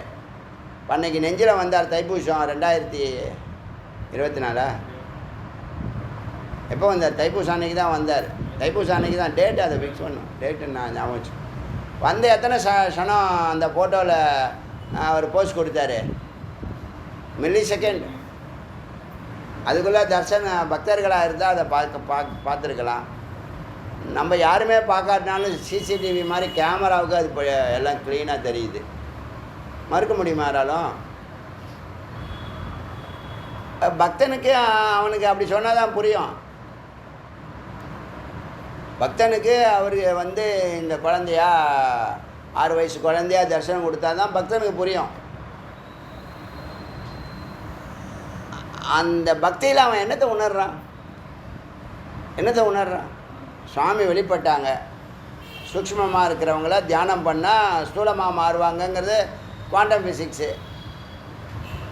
அன்னைக்கு நெஞ்சில் வந்தார் தைப்பூசம் 2024 எப்போ வந்தார்? தைப்பூசம் அன்னைக்கு தான் வந்தார். தைப்பூசம் அன்னைக்கு தான் டேட்டு, அதை ஃபிக்ஸ் பண்ணும். டேட்டு நான் ஞாபகம் வச்சு வந்து எத்தனை க்ஷணம் அந்த ஃபோட்டோவில் அவர் போஸ்ட் கொடுத்தாரு, மில்லி செகண்ட். அதுக்குள்ளே பக்தர்களாக இருந்தால் அதை பார்த்துருக்கலாம். நம்ம யாருமே பார்க்காட்டினாலும் சிசிடிவி மாதிரி கேமராவுக்கு அது எல்லாம் க்ளீனாக தெரியுது. மறுக்க முடியுமா யாராலும்? பக்தனுக்கு அவனுக்கு அப்படி சொன்னால் தான் புரியும். பக்தனுக்கு அவருக்கு வந்து இந்த குழந்தையா 6 வயசு குழந்தையா தரிசனம் கொடுத்தா தான் பக்தனுக்கு புரியும். அந்த பக்தியில் அவன் என்னத்தை உணர்றான்? சுவாமி வெளிப்பட்டாங்க. சூக்ஷ்மமாக இருக்கிறவங்கள தியானம் பண்ணால் ஸ்தூலமாக மாறுவாங்கங்கிறது குவாண்டம் ஃபிசிக்ஸு.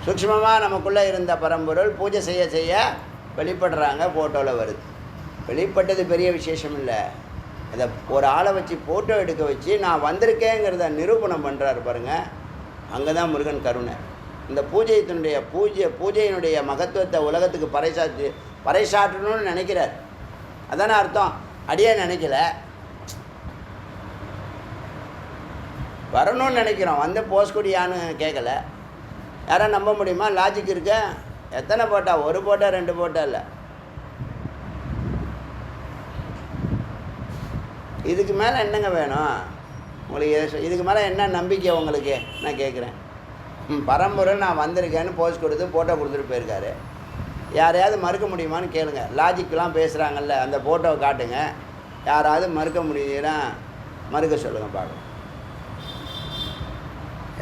சூக்ஷ்மமாக நமக்குள்ளே இருந்த பரம்பொருள் பூஜை செய்ய வெளிப்படுறாங்க, ஃபோட்டோவில் வருது. வெளிப்பட்டது பெரிய விசேஷம் இல்லை. அதை ஒரு ஆளை வச்சு ஃபோட்டோ எடுக்க வச்சு நான் வந்திருக்கேங்கிறத நிரூபணம் பண்ணுறாரு பாருங்கள். அங்கே தான் முருகன் கருணை. இந்த பூஜையினுடைய மகத்துவத்தை உலகத்துக்கு பறைசாற்றணும்னு நினைக்கிறார். அதானே அர்த்தம். அடியே நினைக்கல, வரணும்னு நினைக்கிறோம். வந்து போஸ்ட் கொடியான்னு கேட்கல. யாரும் நம்ப முடியுமா? லாஜிக் இருக்க எத்தனை போட்டா? ஒரு போட்டா 2 போட்டா இல்லை. இதுக்கு மேலே என்னங்க வேணும் உங்களுக்கு? இதுக்கு மேலே என்ன நம்பிக்கை உங்களுக்கு நான் கேட்குறேன். பரம்பொருள் நான் வந்திருக்கேன்னு போஸ்ட் கொடுத்து ஃபோட்டோ கொடுத்துட்டு போயிருக்காரு. யாரையாவது மறுக்க முடியுமான்னு கேளுங்க. லாஜிக்கெலாம் பேசுகிறாங்கல்ல, அந்த ஃபோட்டோவை காட்டுங்க. யாராவது மறுக்க முடியுதுன்னா மறுக்க சொல்லுங்கள் பார்க்கலாம்.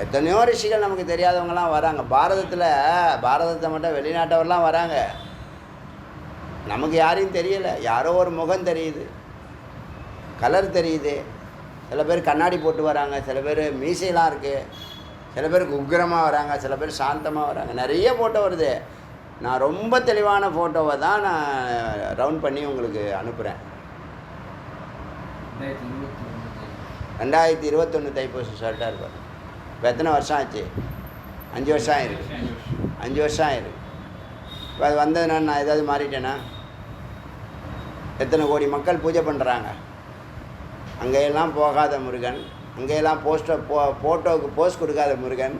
எத்தனையோ ரிஷிகள் நமக்கு தெரியாதவங்கலாம் வராங்க. பாரதத்தை மட்டும் வெளிநாட்டவர்லாம் வராங்க. நமக்கு யாரையும் தெரியலை. யாரோ ஒரு முகம் தெரியுது, கலர் தெரியுது. சில பேர் கண்ணாடி போட்டு வராங்க, சில பேர் மீசையெல்லாம் இருக்குது, சில பேருக்கு உக்கிரமாக வராங்க, சில பேர் சாந்தமாக வராங்க. நிறைய ஃபோட்டோ வருது. நான் ரொம்ப தெளிவான ஃபோட்டோவை தான் நான் ரவுண்ட் பண்ணி உங்களுக்கு அனுப்புகிறேன். 2021 தைப்பூசம் சொல்லிட்டா இருப்பார். இப்போ எத்தனை வருஷம் ஆச்சு? 5 வருஷம் ஆயிருக்கு. 5 வருஷம் ஆயிருக்கு. இப்போ அது வந்ததுன்னா நான் ஏதாவது மாறிட்டேன்னா? எத்தனை கோடி மக்கள் பூஜை பண்ணுறாங்க. அங்கேயெல்லாம் போகாத முருகன், அங்கேயெல்லாம் ஃபோட்டோவுக்கு போஸ்ட் கொடுக்காத முருகன்,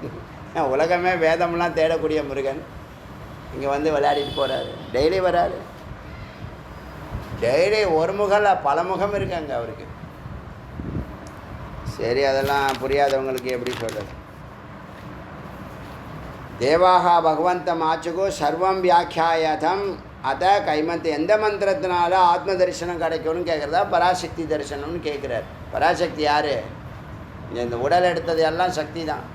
உலகமே வேதம்லாம் தேடக்கூடிய முருகன் இங்கே வந்து விளையாடிட்டு போகிறாரு. டெய்லி வராரு. டெய்லி ஒரு முகம் பல முகம் இருக்கு அங்கே அவருக்கு. சரி, அதெல்லாம் புரியாதவங்களுக்கு எப்படி சொல்கிறது? தேவாகா பகவந்தம் ஆச்சுகு சர்வம் வியாக்கியாயதம் அத கைமந்த். எந்த மந்திரத்தினால ஆத்ம தரிசனம் கிடைக்கும்னு கேட்குறதா பராசக்தி தரிசனம்னு கேட்குறார். பராசக்தி யார்? இந்த உடல் எடுத்தது எல்லாம் சக்தி தான்.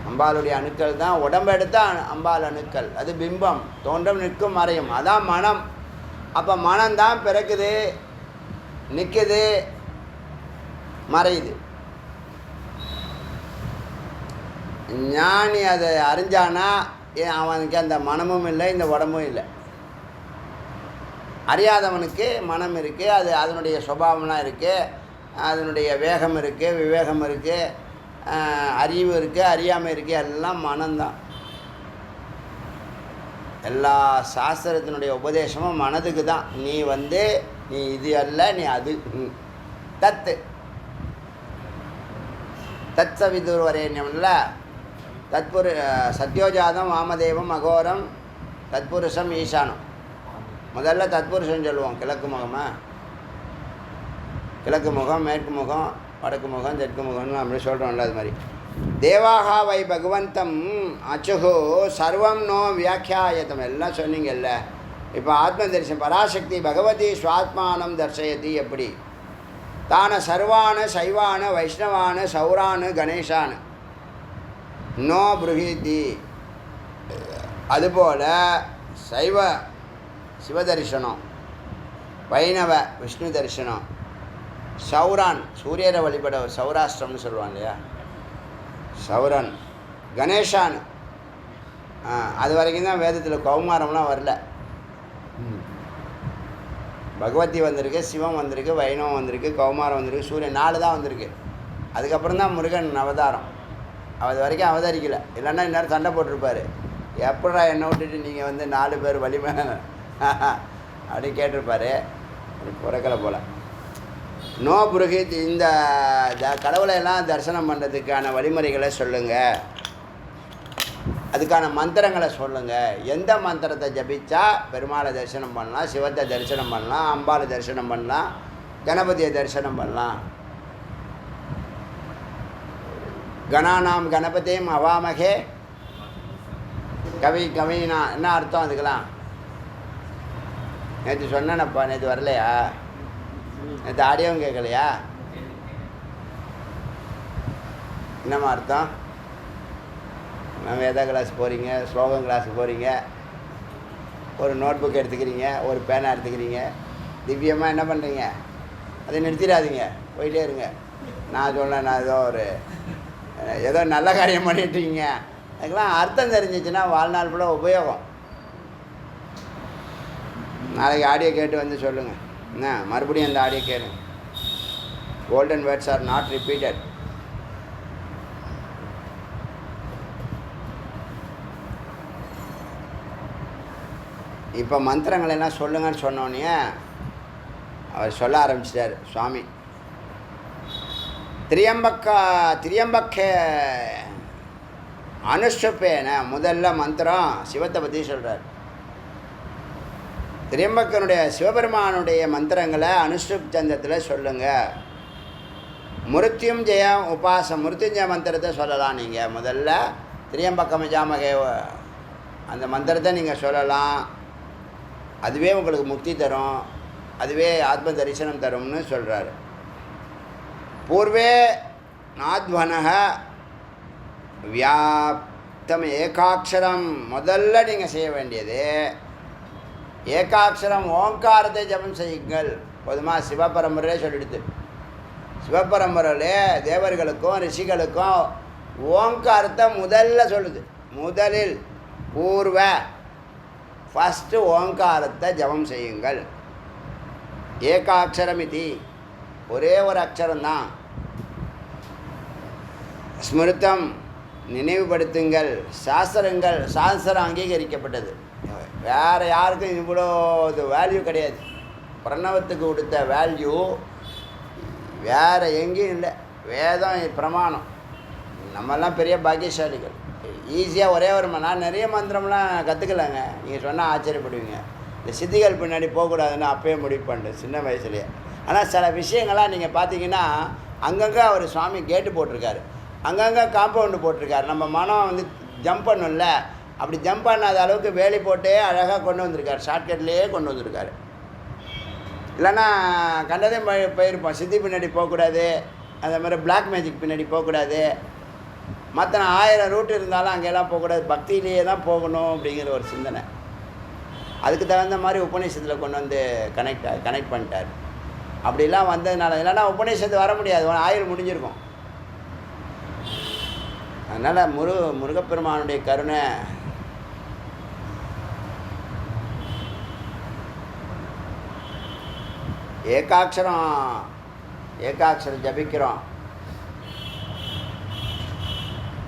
அம்பாளுடைய அணுக்கள் தான். உடம்பு எடுத்தால் அம்பாள் அணுக்கள். அது பிம்பம், தோன்றும் நிற்கும் மறையும். அதான் மனம். அப்போ மனம்தான் பிறக்குது, நிற்குது, மறையுது. ஞானி அதை அறிஞ்சானா அவனுக்கு அந்த மனமும் இல்லை, இந்த உடம்பும் இல்லை. அறியாதவனுக்கு மனம் இருக்குது, அது அதனுடைய சுபாவம்லாம் இருக்குது, அதனுடைய வேகம் இருக்குது, விவேகம் இருக்குது, அறிவு இருக்குது, அறியாமை இருக்குது. எல்லாம் மனம்தான். எல்லா சாஸ்திரத்தினுடைய உபதேசமும் மனதுக்கு தான். நீ இது அல்ல, நீ அது. தத்து தத் சவிதுர்வரேண்யம்ல சத்யோஜாதம் வாமதேவம் அகோரம் தத்புருஷம் ஈசானம். முதல்ல தத்புருஷன் சொல்லுவோம். கிழக்கு முகம், மேற்கு முகம், வடக்கு முகம், தெற்கு முகம்னு அப்படி சொல்கிறோம்ல. அது மாதிரி தேவாகா வை பகவந்தம் அச்சுகு சர்வம் நோ வியாக்கியாயத்தம் எல்லாம் சொன்னீங்கல்ல. இப்போ ஆத்ம தரிசனம் பராசக்தி பகவதி ஸ்வாத்மானம் தர்சயதி. எப்படி? தான சர்வான சைவான வைஷ்ணவான சௌரானு கணேஷானு நோ புருஹீதி. அதுபோல் சைவ சிவதரிசனம், வைணவ விஷ்ணு தரிசனம், சௌரான் சூரியரை வழிபட சௌராஷ்டிரம்னு சொல்லுவாங்க இல்லையா, சௌரன், கணேஷான். அது வரைக்கும் தான் வேதத்தில் கௌமாரம்லாம் வரல. பகவதி வந்திருக்கு, சிவம் வந்திருக்கு, வைணவம் வந்திருக்கு, கௌமாரம் வந்திருக்கு, சூரியன் 4 தான் வந்திருக்கு. அதுக்கப்புறம் தான் முருகன் அவதாரம். அது வரைக்கும் அவதரிக்கலை. இல்லைன்னா இந்நேரம் சண்டை போட்டிருப்பார். எப்படா என்னை விட்டுட்டு நீங்கள் வந்து 4 பேர் வலிமை அப்படின்னு கேட்டிருப்பார். பிறக்கலை போல். நோ புருஹித். இந்த கடவுளை எல்லாம் தரிசனம் பண்ணுறதுக்கான வழிமுறைகளை சொல்லுங்கள், அதுக்கான மந்திரங்களை சொல்லுங்கள். எந்த மந்திரத்தை ஜபிச்சா பெருமாளை தரிசனம் பண்ணலாம், சிவத்தை தரிசனம் பண்ணலாம், அம்பாளை தரிசனம் பண்ணலாம், கணபதியை தரிசனம் பண்ணலாம். கணானாம் கணபதியும் அவாமகே கவினா என்ன அர்த்தம் அதுக்கெல்லாம்? நேற்று சொன்னேனப்பா, நேற்று வரலையா? நேற்று ஆடியோவும் கேட்கலையா? என்னம்மா அர்த்தம்? வேதா கிளாஸ் போகிறீங்க, ஸ்லோகம் கிளாஸுக்கு போகிறீங்க, ஒரு நோட் புக் எடுத்துக்கிறீங்க, ஒரு பேனா எடுத்துக்கிறீங்க, திவ்யமாக என்ன பண்ணுறீங்க? அதை நிறுத்திடாதீங்க, போயிட்டே இருங்க. நான் சொன்னேன், நான் ஏதோ நல்ல காரியம் பண்ணிட்டுருக்கீங்க. அதுக்கெல்லாம் அர்த்தம் தெரிஞ்சிச்சுன்னா வாழ்நாள் கூட உபயோகம். நாளைக்கு ஆடியோ கேட்டு வந்து சொல்லுங்கள். என்ன மறுபடியும் அந்த ஆடியோ கேளுங்க. Golden words R not repeated. இப்போ மந்திரங்கள் எல்லாம் சொல்லுங்கன்னு சொன்னோன்னே அவர் சொல்ல ஆரம்பிச்சிட்டார் சுவாமி. திரியம்பக்கே அனுஷ்டப்பேன முதல்ல மந்திரம் சிவத்தை பற்றி சொல்கிறார். திரியம்பக்கனுடைய சிவபெருமானுடைய மந்திரங்களை அனுஷ்டுப் சந்தத்தில் சொல்லுங்கள். மிருத்யுஞ்சயம் உபாசம் மிருத்யுஞ்சய மந்திரத்தை சொல்லலாம். நீங்கள் முதல்ல திரியம்பக்கம் ஜாமகே அந்த மந்திரத்தை நீங்கள் சொல்லலாம். அதுவே உங்களுக்கு முக்தி தரும், அதுவே ஆத்ம தரிசனம் தரும்னு சொல்கிறாரு. பூர்வே நாத்வனக வியாப்தம் ஏகாட்சரம் முதல்ல நீங்கள் செய்ய வேண்டியது ஏகாட்சரம் ஓங்காரத்தை ஜபம் செய்யுங்கள். பொதுமாக சிவபரம்பரையே சொல்லிடுது. சிவபரம்பரையிலே தேவர்களுக்கும் ரிஷிகளுக்கும் ஓங்காரத்தை முதல்ல சொல்லுது. முதலில் பூர்வ ஃபஸ்ட்டு ஓங்காரத்தை ஜபம் செய்யுங்கள். ஏகாட்சரம் இது ஒரே ஒரு அக்ஷரம்தான். ஸ்மிருத்தம் நினைவுபடுத்துங்கள். சாஸ்திரம் அங்கீகரிக்கப்பட்டது. வேறு யாருக்கும் இவ்வளோ இது வேல்யூ கிடையாது. பிரணவத்துக்கு கொடுத்த வேல்யூ வேறு எங்கேயும் இல்லை. வேதம் பிரமாணம். நம்மெல்லாம் பெரிய பாக்கியசாலிகள். ஈஸியாக ஒரே ஒரு நான் நிறைய மந்திரம்லாம் கற்றுக்கலாங்க. நீங்கள் சொன்னால் ஆச்சரியப்படுவீங்க. இந்த சித்திகள் பின்னாடி போகக்கூடாதுன்னு அப்பயே முடிவு பண்ணிட்டேன் சின்ன வயசுலேயே. ஆனால் சில விஷயங்கள்லாம் நீங்கள் பார்த்தீங்கன்னா அங்கங்கே அவர் சுவாமி கேட்டு போட்டிருக்காரு, அங்கங்கே காம்பவுண்டு போட்டிருக்காரு. நம்ம மனம் வந்து ஜம்ப் பண்ணல, அப்படி ஜம்ப் பண்ணாத அளவுக்கு வேலி போட்டே அழகாக கொண்டு வந்திருக்காரு. ஷார்ட்கட்லேயே கொண்டு வந்திருக்காரு. இல்லைன்னா கண்டதே போயிருப்போம். சித்தி பின்னாடி போகக்கூடாது, அந்த மாதிரி பிளாக் மேஜிக் பின்னாடி போகக்கூடாது, மற்ற 1000 ரூட் இருந்தாலும் அங்கெல்லாம் போகக்கூடாது, பக்தியிலேயே தான் போகணும் அப்படிங்கிற ஒரு சிந்தனை. அதுக்கு தகுந்த மாதிரி உபநிஷத்தில் கொண்டு வந்து கனெக்ட் பண்ணிட்டார். அப்படிலாம் வந்ததுனால, இல்லைன்னா உபநிஷத்து வர முடியாது, ஆயுள் முடிஞ்சிருக்கும். அதனால் முருகப்பெருமானுடைய கருணை ஏகாட்சரம் ஜபிக்கிறோம்.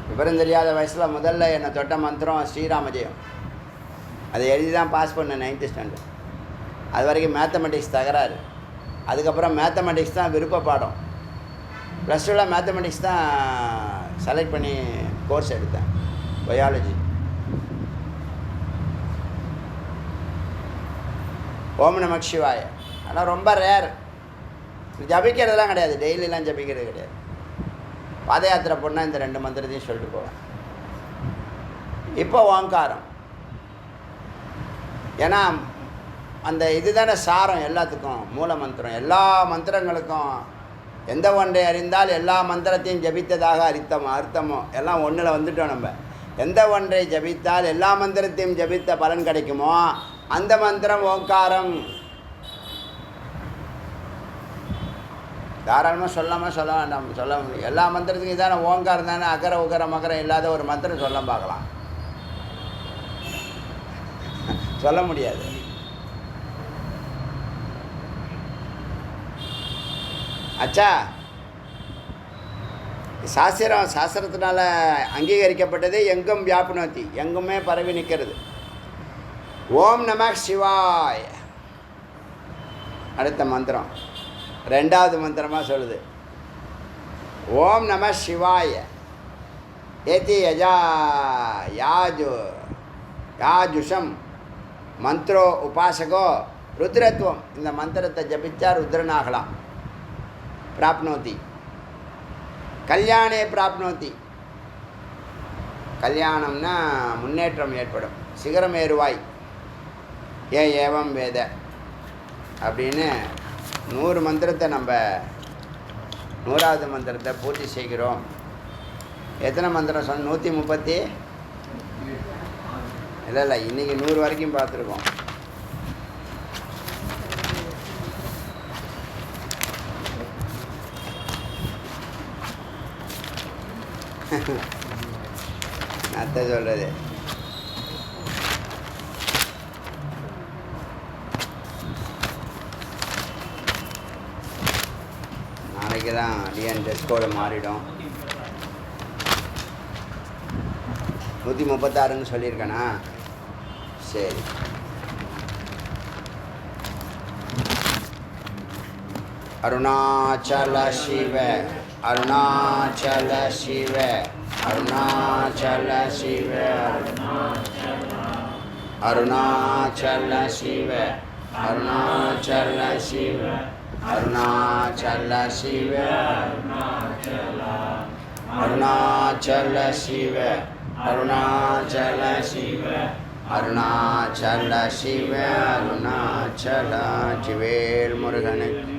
விவரம் தெரியாத வயசில் முதல்ல என்னை தொட்ட மந்திரம் ஸ்ரீராமஜெயம். அதை எழுதி தான் பாஸ் பண்ணேன் 9th ஸ்டாண்டர்ட். அது வரைக்கும் மேத்தமெட்டிக்ஸ் தகராறு. அதுக்கப்புறம் மேத்தமெட்டிக்ஸ் தான் விருப்ப பாடம். +2 மேத்தமெட்டிக்ஸ் தான் செலக்ட் பண்ணி கோர்ஸ் எடுத்தேன், பயாலஜி. ஓம் நம சிவாய. ஆனால் ரொம்ப ரேர். ஜபிக்கிறதுலாம் கிடையாது, டெய்லிலாம் ஜபிக்கிறது கிடையாது. பாத யாத்திரை போனால் இந்த 2 மந்திரத்தையும் சொல்லிட்டு போவேன். இப்போ ஓங்காரம். ஏன்னா அந்த இதுதானே சாரம் எல்லாத்துக்கும், மூல மந்திரம். எல்லா மந்திரங்களுக்கும் எந்த ஒன்றை அறிந்தால் எல்லா மந்திரத்தையும் ஜபித்ததாக அர்த்தமோ எல்லாம் ஒன்றில் வந்துட்டோம். நம்ம எந்த ஒன்றை ஜபித்தால் எல்லா மந்திரத்தையும் ஜபித்த பலன் கிடைக்குமோ அந்த மந்திரம் ஓங்காரம். தாராளமாக சொல்ல வேண்டாம், சொல்ல முடியும். எல்லா மந்திரத்துக்கும் இதான ஓங்காரம் தானே. அகர உகர மகரம் இல்லாத ஒரு மந்திரம் சொல்ல பார்க்கலாம். சொல்ல முடியாது. அச்சா, சாஸ்திரத்தினால அங்கீகரிக்கப்பட்டது. எங்கும் வியாபனோத்தி, எங்குமே பரவி நிற்கிறது. ஓம் நம சிவாய அடுத்த மந்திரம் 2வது மந்திரமாக சொல்லுது. ஓம் நம சிவாய ஏதி யாஜுஷம் மந்திரோ உபாசகோ ருத்ரத்வம். இந்த மந்திரத்தை ஜபிச்சா ருத்ரனாகலாம். பிராப்னோதி கல்யாணே பிராப்னோதி. கல்யாணம்னா முன்னேற்றம் ஏற்படும், சிகரம் ஏறுவாய். ஏவம் வேத அப்படின்னு 100 மந்திரத்தை நம்ம 100வது மந்திரத்தை பூர்த்தி செய்கிறோம். எத்தனை மந்திரம் சொன்ன? 130 இல்லை இன்றைக்கி 100 வரைக்கும் பார்த்துருக்கோம். அத்தை சொல்கிறது. நாளைக்கு தான் டிஎன் ட்ரெஸ் கோடு மாறிடும். 136ன்னு சொல்லியிருக்கேனா? சரி. அருணாச்சல சிவ அருணாச்சல சிவ அருணாச்சல சிவ அருணாச்சல சிவ அருணாச்சல சிவ அருணாச்சல சிவ அருணாச்சல சிவ அருணாச்சல சிவ அருணாச்சல சிவ அருணாச்சல சிவேல் முருகனுக்கு